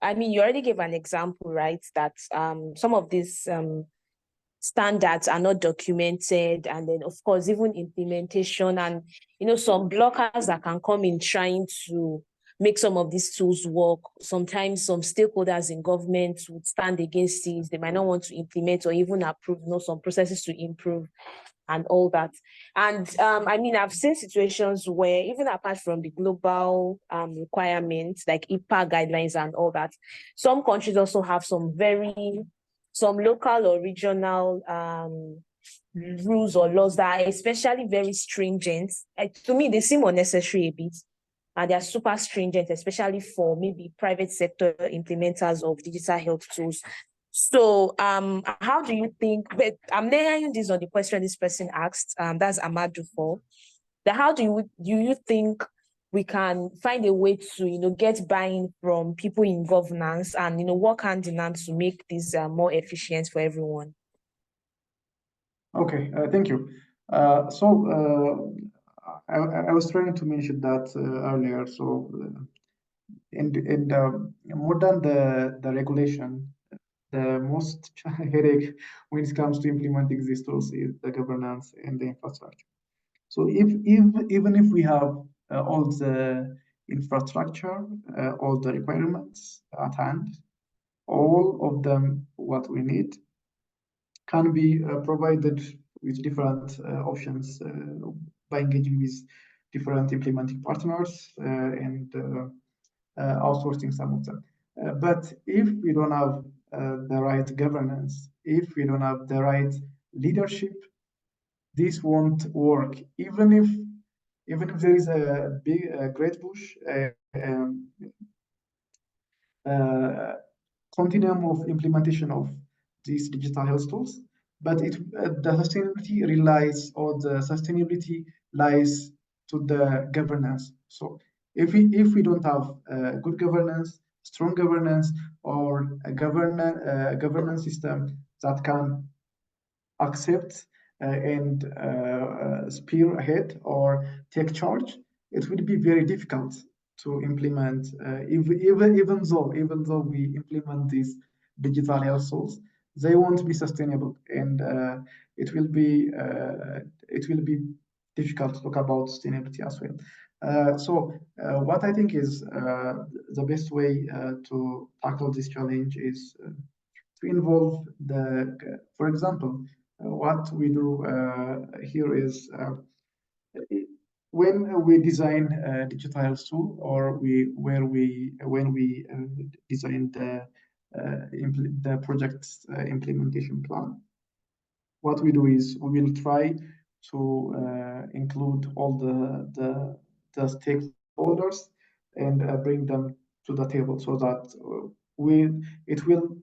I mean, you already gave an example, right? That some of these standards are not documented, and then of course even implementation, and some blockers that can come in trying to make some of these tools work. Sometimes some stakeholders in government would stand against it. They might not want to implement or even approve some processes to improve and all that. And I mean, I've seen situations where even apart from the global requirements like IPA guidelines and all that, some countries also have some local or regional rules or laws that are especially very stringent. To me, they seem unnecessary a bit. And they're super stringent, especially for maybe private sector implementers of digital health tools. So how do you think, but I'm layering this on the question this person asked, that's Amadou for, that how do you think we can find a way to, get buy-in from people in governance and, work hand in hand to make this more efficient for everyone? Okay, thank you. I was trying to mention that earlier. So, more than the regulation, the most headache when it comes to implementing these tools is the governance and the infrastructure. So, even if we have all the infrastructure, all the requirements at hand, all of them what we need can be provided with different options by engaging with different implementing partners and outsourcing some of them. But if we don't have the right governance, if we don't have the right leadership, this won't work. Even if there is a great push, continuum of implementation of these digital health tools, but the sustainability relies, or the sustainability lies to the governance. So if we don't have good governance, strong governance, or a governance system that can accept and spear ahead or take charge, it will be very difficult to implement. Even though we implement these digital health tools, they won't be sustainable, and it will be difficult to talk about sustainability as well. What I think is the best way to tackle this challenge is to involve for example, what we do here is when we design a digital health tool, or when we design the project implementation plan, what we do is we will try to include all the stakeholders and bring them to the table, so that we will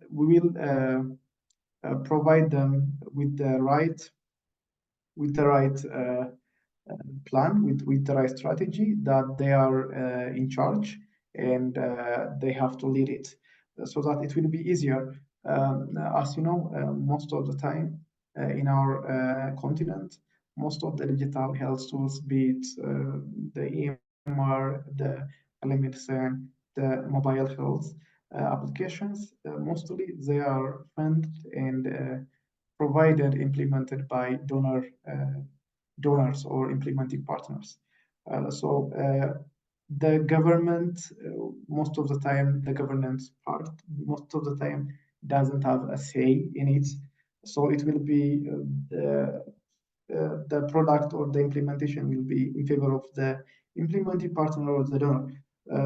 provide them with the right plan, with the right strategy, that they are in charge, and they have to lead it, so that it will be easier. As you know, most of the time in our continent, most of the digital health tools, be it the EMR, the telemedicine, the mobile health applications, mostly they are funded and provided, implemented by donors or implementing partners. The government, most of the time, the governance part, most of the time, doesn't have a say in it. So it will be the product or the implementation will be in favor of the implementing partner or the donor.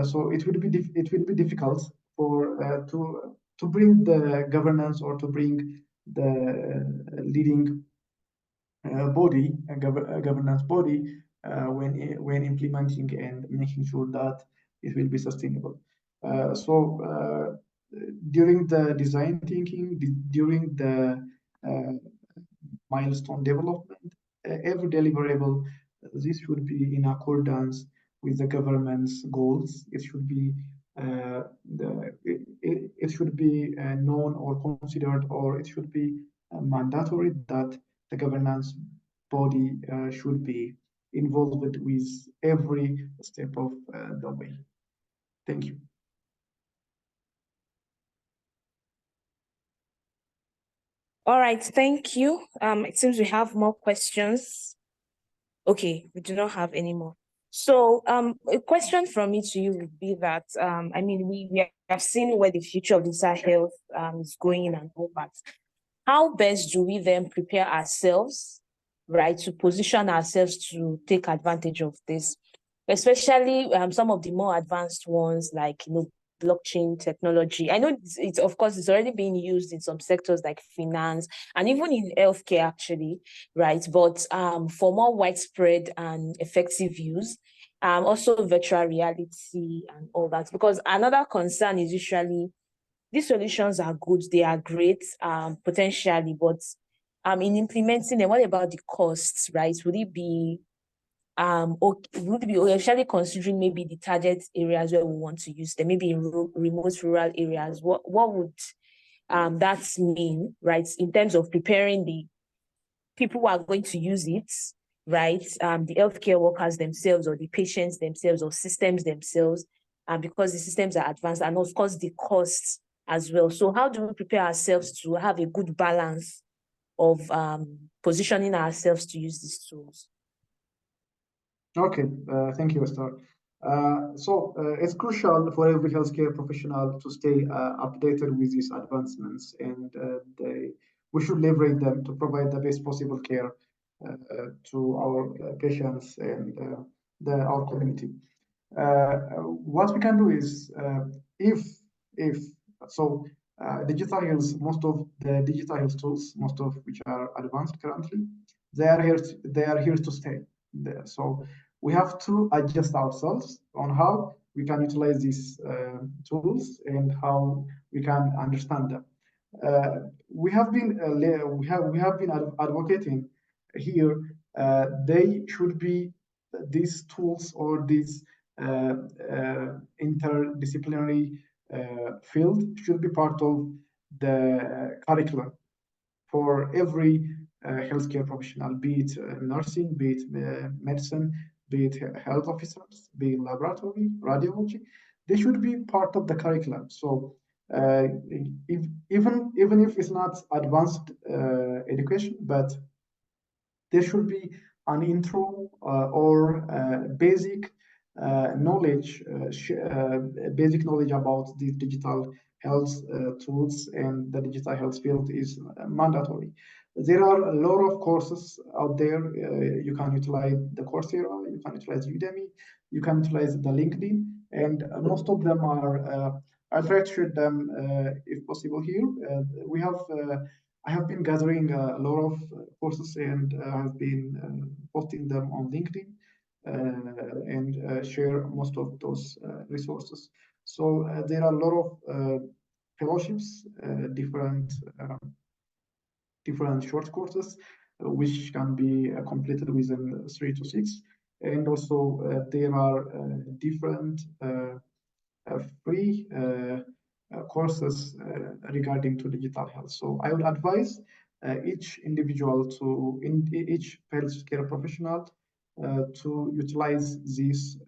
So it will be difficult for to bring the governance, or to bring the leading body, a governance body, when implementing and making sure that it will be sustainable. During the design thinking, during the milestone development, every deliverable, this should be in accordance with the government's goals. It should be it should be known or considered, or it should be mandatory that the governance body should be involved with every step of the way. Thank you. All right, thank you. It seems we have more questions. Okay, we do not have any more. So a question from me to you would be that, I mean, we have seen where the future of digital health is going and all that. How best do we then prepare ourselves, right, to position ourselves to take advantage of this? Especially some of the more advanced ones like, blockchain technology. I know it's of course it's already being used in some sectors like finance and even in healthcare actually, right? But for more widespread and effective use, also virtual reality and all that. Because another concern is usually these solutions are good, they are great, potentially, but in implementing them, what about the costs, right? Would it be actually considering maybe the target areas where we want to use them, maybe in remote rural areas? What would that mean, right, in terms of preparing the people who are going to use it, right? The healthcare workers themselves, or the patients themselves, or systems themselves, because the systems are advanced, and of course the costs as well. So how do we prepare ourselves to have a good balance of positioning ourselves to use these tools? Okay, thank you, Esther. It's crucial for every healthcare professional to stay updated with these advancements, and we should leverage them to provide the best possible care to our patients and our community. What we can do is, if so, digital health, most of the digital health tools, most of which are advanced currently, they are here to stay. So we have to adjust ourselves on how we can utilize these tools and how we can understand them. We have been advocating here. They should be these tools, or these interdisciplinary field should be part of the curriculum for every healthcare professional, be it nursing, be it medicine, be it health officers, be it laboratory, radiology. They should be part of the curriculum. So even if it's not advanced education, but there should be an intro or basic knowledge, basic knowledge about the digital health tools, and the digital health field is mandatory. There are a lot of courses out there. You can utilize the Coursera, you can utilize Udemy, you can utilize the LinkedIn, and most of them are. I'll try to share them if possible here. I have been gathering a lot of courses, and I have been posting them on LinkedIn and share most of those resources. So there are a lot of fellowships, different short courses, which can be completed within 3 to 6. And also there are different free courses regarding to digital health. So I would advise each individual each healthcare professional to utilize these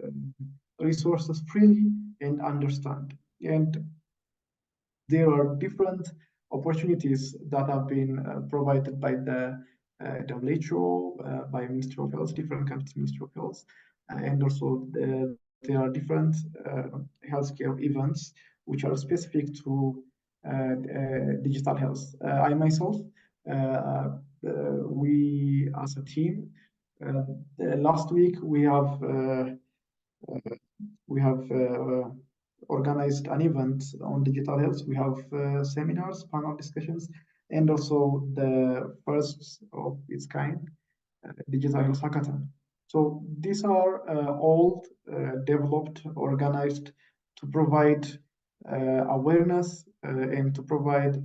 resources freely and understand. And there are different opportunities that have been provided by the WHO, by Ministry of Health, different countries' Ministry of Health, and also there are different healthcare events which are specific to digital health. I myself, we as a team, last week we have organized an event on digital health. We have seminars, panel discussions, and also the first of its kind digital health hackathon. So these are all developed, organized to provide awareness and to provide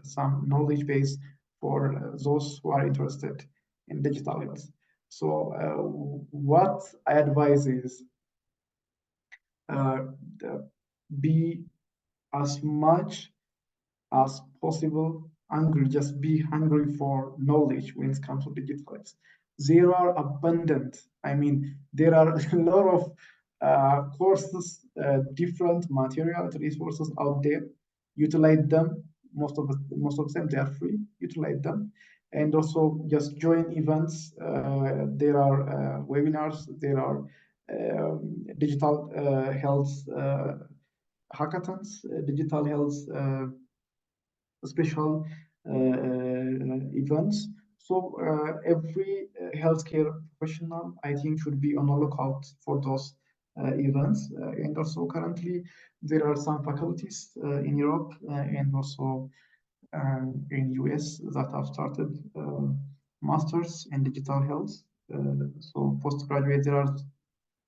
some knowledge base for those who are interested in digital health. So what I advise is be as much as possible hungry, just be hungry for knowledge when it comes to digitalize. There are abundant, I mean, there are a lot of courses, different material resources out there. Utilize them. Most of them they are free. Utilize them, and also just join events. There are webinars. There are digital health hackathons, digital health special events. So every healthcare professional, I think, should be on a lookout for those events. And also currently, there are some faculties in Europe and also in US that have started masters in digital health. So postgraduate, there are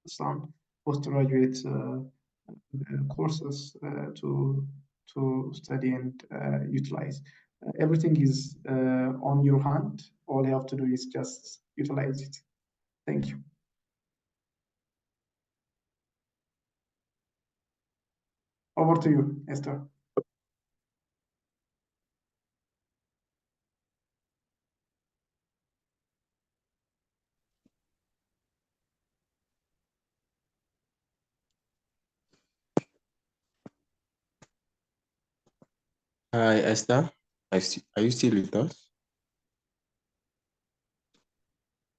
some postgraduate courses to study and utilize. Everything is on your hand. All you have to do is just utilize it. Thank you. Over to you, Esther. Hi, Esther. Are you still with us?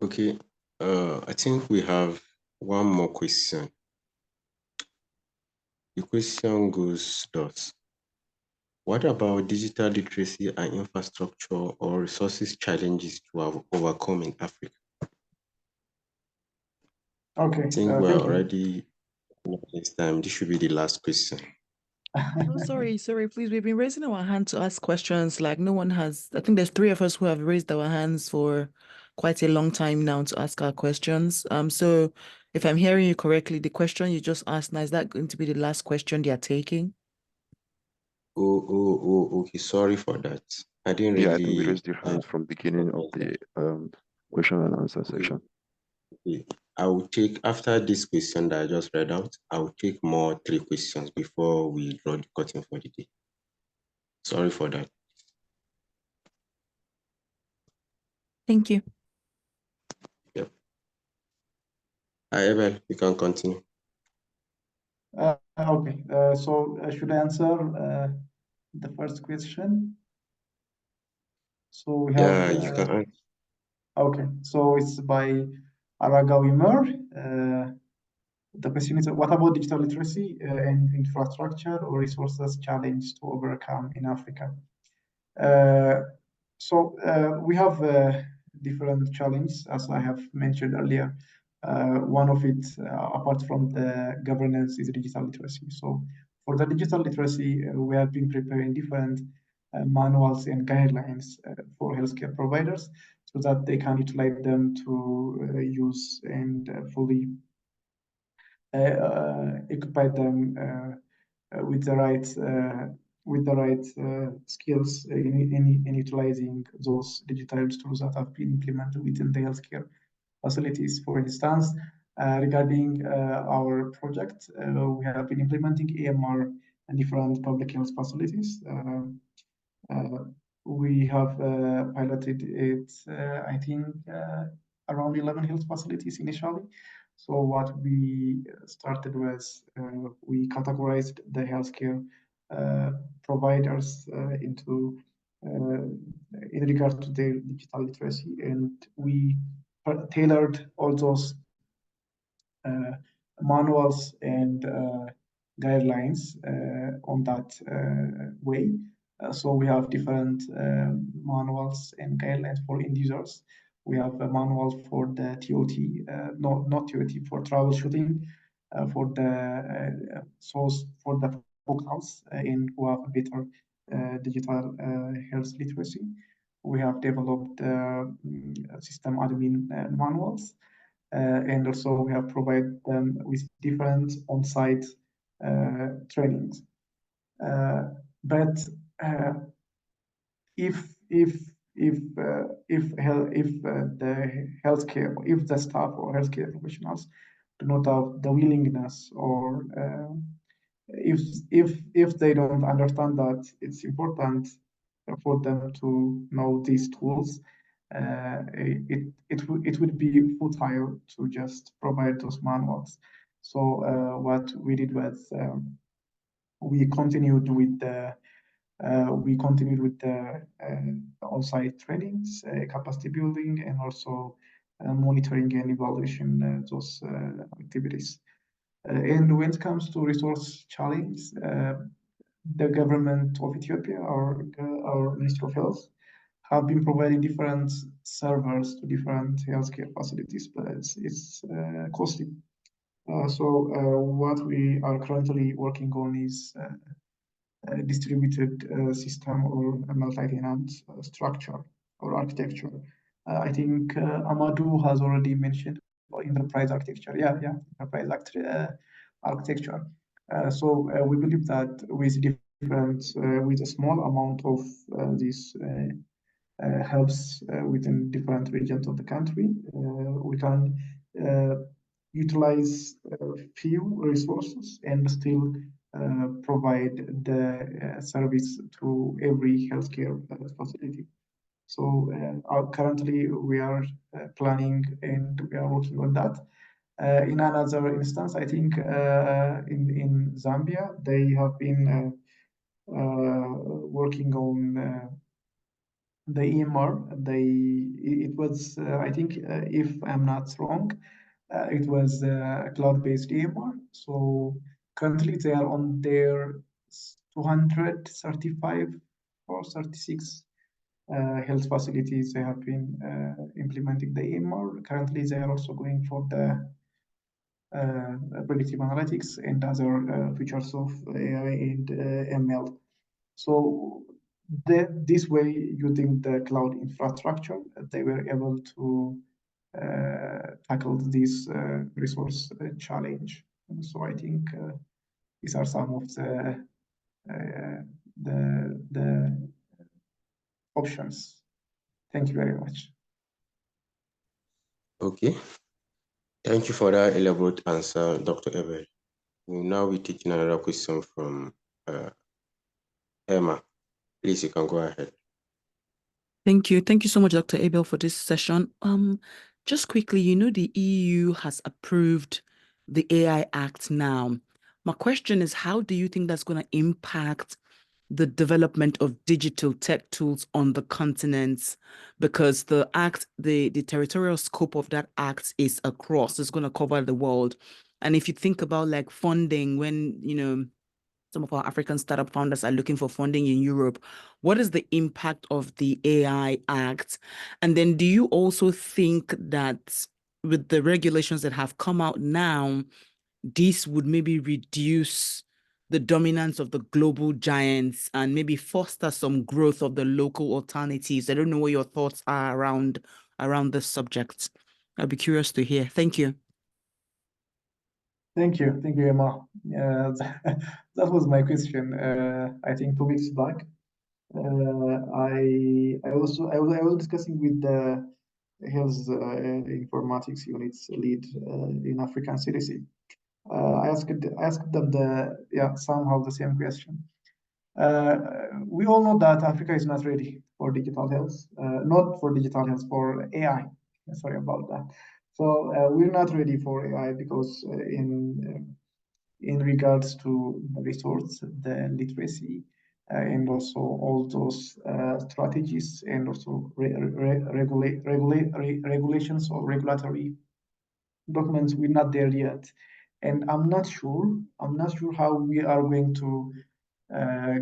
Okay. I think we have one more question. The question goes thus. What about digital literacy and infrastructure or resources challenges to have overcome in Africa? Okay, I think we're thank you. already this time. This should be the last question. Oh, sorry, please. We've been raising our hand to ask questions. Like no one has, I think there's 3 of us who have raised our hands for quite a long time now to ask our questions. So if I'm hearing you correctly, the question you just asked now, is that going to be the last question they are taking? Okay. Sorry for that. I didn't really. Yeah, I think we raised your hands from beginning of the question and answer section. Okay. I will take, after this question that I just read out, I will take more 3 questions before we draw the curtain for the day. Sorry for that. Thank you. Yep. Hi, Abel, you can continue. Okay, so should I answer the first question? So we have. Yeah, you can answer. Okay, so it's by Araga Wimmer. The question is, what about digital literacy and infrastructure or resources challenge to overcome in Africa? So we have different challenges, as I have mentioned earlier. One of it, apart from the governance, is digital literacy. So for the digital literacy, we have been preparing different manuals and guidelines for healthcare providers so that they can utilize them to use and fully equip them with the right skills in utilizing those digital tools that have been implemented within the healthcare facilities. For instance, regarding our project, we have been implementing AMR in different public health facilities. We have piloted it, I think, around 11 health facilities initially. So what we started was we categorized the healthcare providers into in regard to their digital literacy, and we tailored all those manuals and guidelines on that way. So we have different manuals and guidelines for end users. We have a manual for the TOT, not TOT, for troubleshooting, for the source, for the focus in who have a better digital health literacy. We have developed system admin manuals. And also we have provided them with different on-site trainings. But if the healthcare, if the staff or healthcare professionals do not have the willingness or if they don't understand that it's important for them to know these tools, it would be futile to just provide those manuals. So what we did was we continued with the on-site trainings, capacity building, and also monitoring and evaluation those activities. And when it comes to resource challenge, the government of Ethiopia, our Ministry of Health, have been providing different servers to different healthcare facilities, but it's costly. So what we are currently working on is a distributed system or a multi-tenant structure or architecture. I think Amadou has already mentioned enterprise architecture. Yeah, enterprise architecture. So we believe that with a small amount of these helps within different regions of the country, we can utilize few resources and still provide the service to every healthcare facility. So currently we are planning and we are working on that. In another instance, I think in Zambia, they have been working on the EMR. It was I think if I'm not wrong, it was a cloud-based EMR. So currently they are on their 235 or 36 health facilities. They have been implementing the EMR. Currently they are also going for the predictive analytics and other features of AI and ML. So this way, using the cloud infrastructure, they were able to tackle this resource challenge. And so I think these are some of the options. Thank you very much. Okay. Thank you for that elaborate answer, Dr. Abel. We'll now be taking another question from Emma. Please, you can go ahead. Thank you. Thank you so much, Dr. Abel, for this session. Just quickly, the EU has approved the AI Act now. My question is, how do you think that's going to impact the development of digital tech tools on the continent? Because the act, the territorial scope of that act is across, it's going to cover the world. And if you think about like funding, when, some of our African startup founders are looking for funding in Europe, what is the impact of the AI Act? And then do you also think that with the regulations that have come out now, this would maybe reduce the dominance of the global giants and maybe foster some growth of the local alternatives? I don't know what your thoughts are around this subject. I'd be curious to hear. Thank you. Thank you, Emma. That was my question. I think 2 weeks back. I was discussing with the health informatics units lead in African CDC. I asked them somehow the same question. We all know that Africa is not ready for digital health, not for digital health, for AI. Sorry about that. So we're not ready for AI because in regards to the resource, the literacy, and also all those strategies and also regulations or regulatory documents, we're not there yet. And I'm not sure how we are going to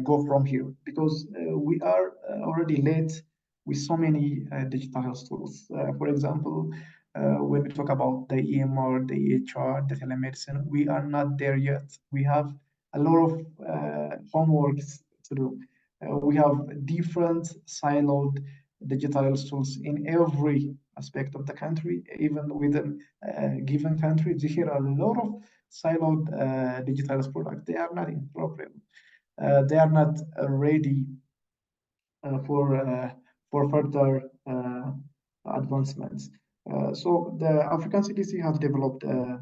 go from here, because we are already late with so many digital health tools. For example, when we talk about the EMR, the EHR, the telemedicine, we are not there yet. We have a lot of homework to do. We have different siloed digital health tools in every aspect of the country, even within a given country. There are a lot of siloed digital health products. They are not interoperable. They are not ready for further advancements. So the African CDC has developed a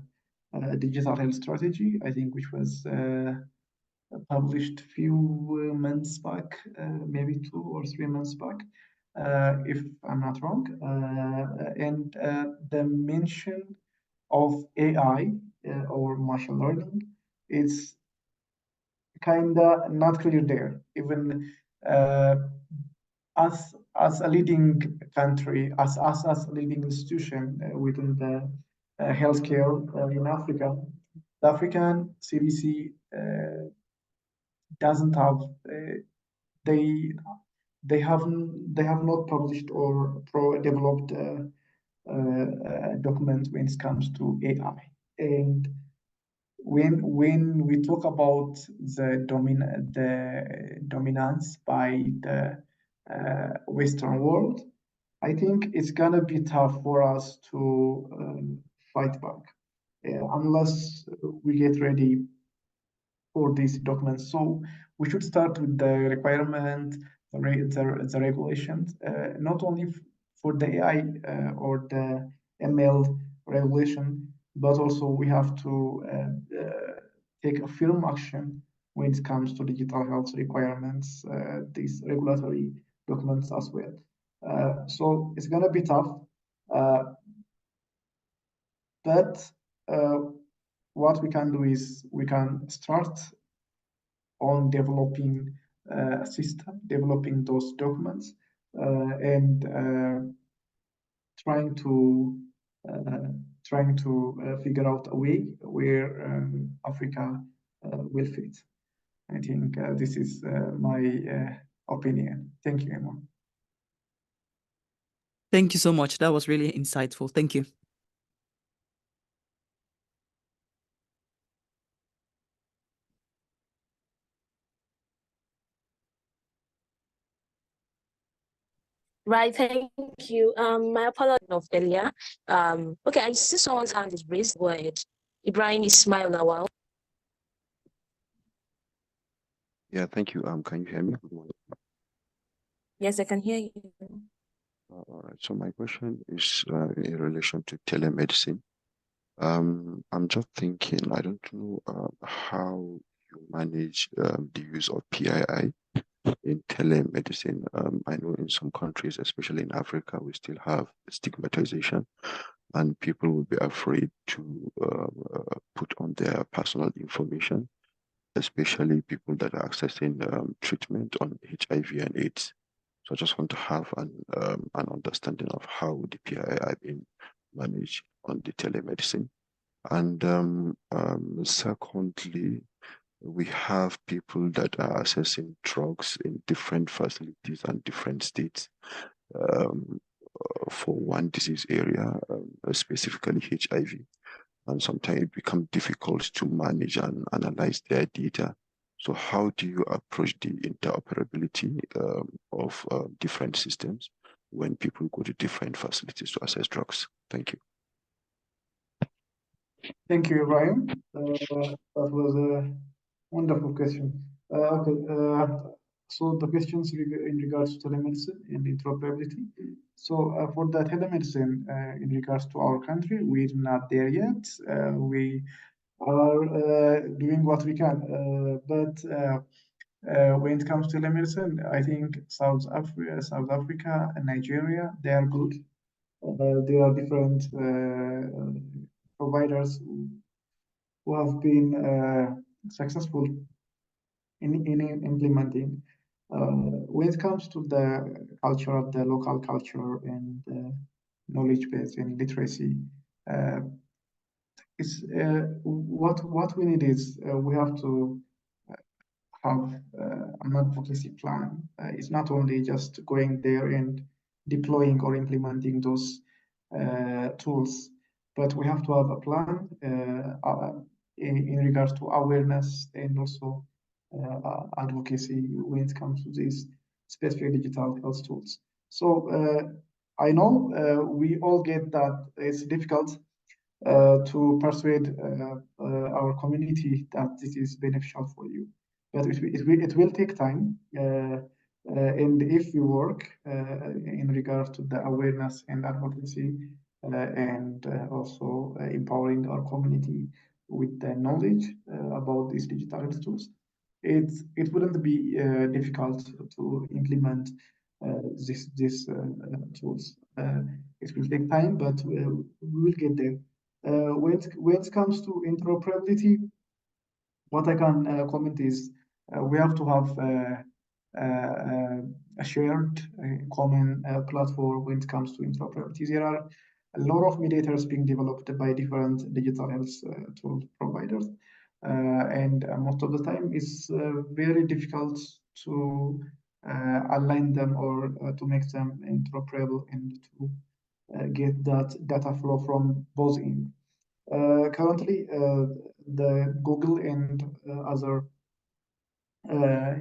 digital health strategy, I think, which was published few months back, maybe 2 or 3 months back, if I'm not wrong. And the mention of AI or machine learning is kinda not clear there. Even us as a leading country, as a leading institution within the healthcare in Africa, the African CDC doesn't have they they have not published or developed a document when it comes to AI. And when we talk about the dominance by the Western world, I think it's gonna be tough for us to fight back unless we get ready for these documents. So we should start with the requirement, the regulations, not only for the AI or the ML regulation, but also we have to take a firm action when it comes to digital health requirements, these regulatory documents as well. So it's gonna be tough, but what we can do is we can start on developing a system, developing those documents, and trying to figure out a way where Africa will fit. I think this is my opinion. Thank you, Emma. Thank you so much. That was really insightful. Thank you. Right, thank you. My apology of earlier. Okay, I see someone's hand is raised. Go ahead. Ibrahim Ismail Nawal. Yeah, thank you. Can you hear me? Yes, I can hear you. All right. So my question is in relation to telemedicine. I'm just thinking, I don't know how you manage the use of PII in telemedicine. I know in some countries, especially in Africa, we still have stigmatization, and people will be afraid to put on their personal information, especially people that are accessing treatment on HIV and AIDS. So I just want to have an understanding of how the PII are being managed on the telemedicine. And secondly, we have people that are accessing drugs in different facilities and different states for one disease area, specifically HIV. And sometimes it becomes difficult to manage and analyze their data. So how do you approach the interoperability of different systems when people go to different facilities to access drugs? Thank you. Thank you, Ibrahim. That was a wonderful question. So the questions in regards to telemedicine and interoperability. So for the telemedicine in regards to our country, we're not there yet. We are doing what we can, but when it comes to telemedicine, I think South Africa, and Nigeria, they are good. There are different providers who have been successful in implementing. When it comes to the culture, the local culture, and knowledge base and literacy, it's what we need is we have to have an advocacy plan. It's not only just going there and deploying or implementing those tools, but we have to have a plan in regards to awareness and also advocacy when it comes to these specific digital health tools. So I know we all get that it's difficult to persuade our community that this is beneficial for you. But it will take time. And if we work in regards to the awareness and advocacy and also empowering our community with the knowledge about these digital health tools, it wouldn't be difficult to implement these tools. It will take time, but we will get there. When it comes to interoperability, what I can comment is we have to have a shared common platform when it comes to interoperability. There are a lot of mediators being developed by different digital health tool providers. And most of the time it's very difficult to align them or to make them interoperable and to get that data flow from both ends. Currently, the Google and other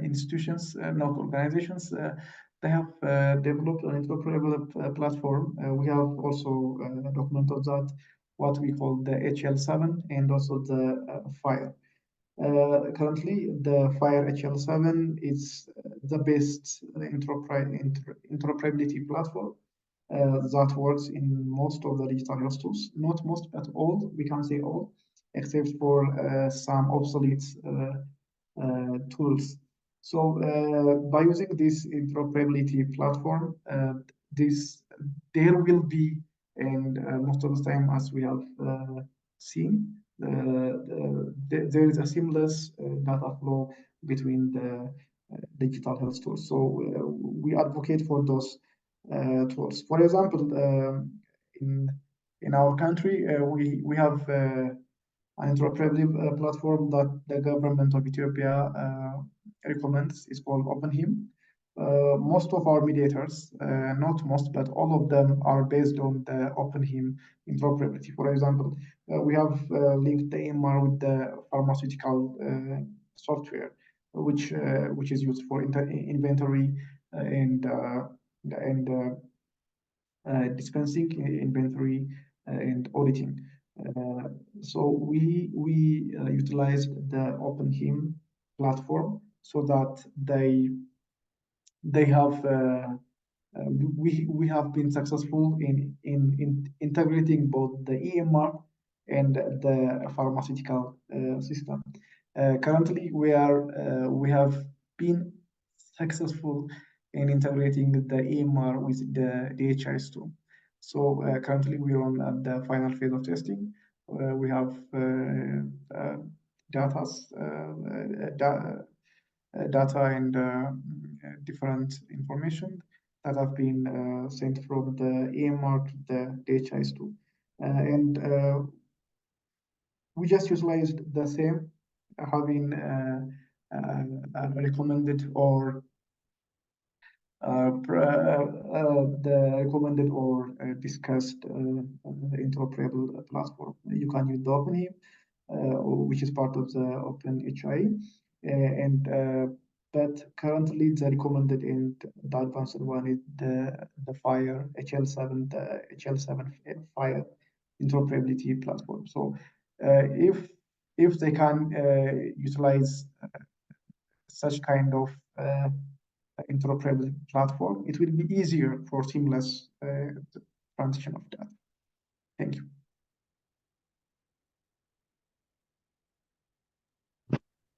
institutions, not organizations, they have developed an interoperable platform. We have also documented that what we call the HL7 and also the FIRE. Currently, the FIRE HL7 is the best interoperability platform that works in most of the digital health tools. Not most, but all. We can say all, except for some obsolete tools. So by using this interoperability platform, there will be, and most of the time, as we have seen, there is a seamless data flow between the digital health tools. So we advocate for those tools. For example, in our country, we have an interoperable platform that the government of Ethiopia recommends. Is called OpenHIM. Most of our mediators, not most, but all of them are based on the OpenHIM interoperability. For example, we have linked the EMR with the pharmaceutical software, which is used for inventory and dispensing inventory and auditing. So we utilized the OpenHIM platform so that they have we have been successful in integrating both the EMR and the pharmaceutical system. Currently, we have been successful in integrating the EMR with the DHIS2. So currently we are on the final phase of testing. We have data and different information that have been sent from the EMR to the DHIS2. And we just utilized the same, having recommended or the recommended or discussed interoperable platform. You can use the OpenHIM, which is part of the OpenHI, but currently the recommended and the advanced one is the FIRE HL7, the HL7 FIRE interoperability platform. So if they can utilize such kind of interoperable platform, it will be easier for seamless transition of data. Thank you.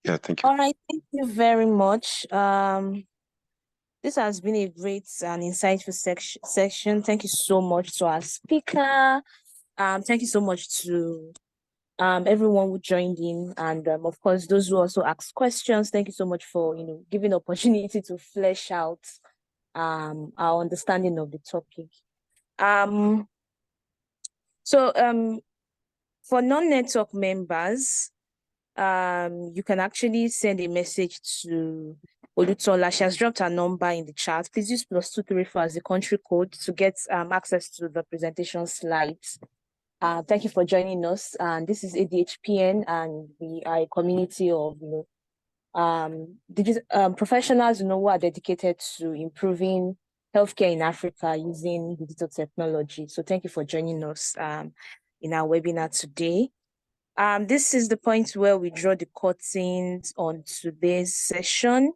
Yeah, thank you. All right, thank you very much. This has been a great and insightful section. Thank you so much to our speaker. Thank you so much to everyone who joined in, and of course those who also asked questions. Thank you so much for giving opportunity to flesh out our understanding of the topic. So for non-network members, you can actually send a message to Olutola. She has dropped her number in the chat. Please use +234 as the country code to get access to the presentation slides. Thank you for joining us. And this is ADHPN, and we are a community of professionals who are dedicated to improving healthcare in Africa using digital technology. So thank you for joining us in our webinar today. This is the point where we draw the curtains on today's session.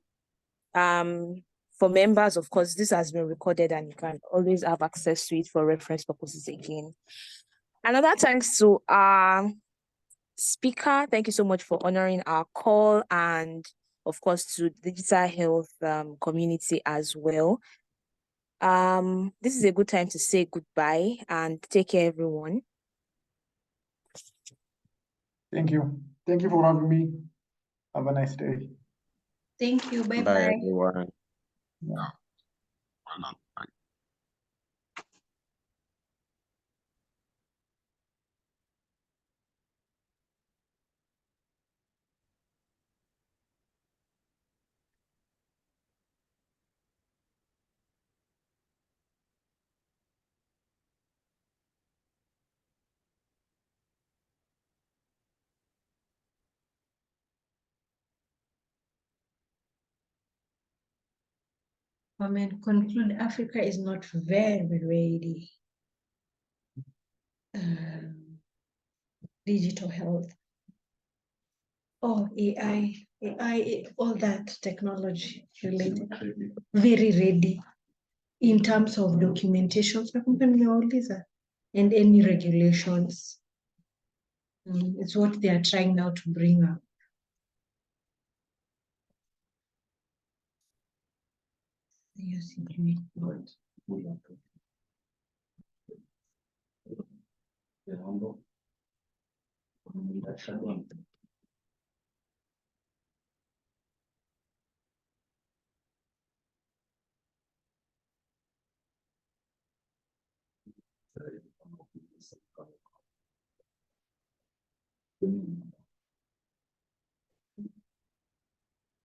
For members, of course, this has been recorded and you can always have access to it for reference purposes again. Another thanks to our speaker. Thank you so much for honoring our call, and of course, to digital health community as well. This is a good time to say goodbye and take care, everyone. Thank you. Thank you for having me. Have a nice day. Thank you. Bye Bye, bye. everyone. Yeah. I mean, conclude Africa is not very ready. Digital health. Oh, AI, all that technology related, very ready in terms of documentations and any regulations. It's what they are trying now to bring up. Yes,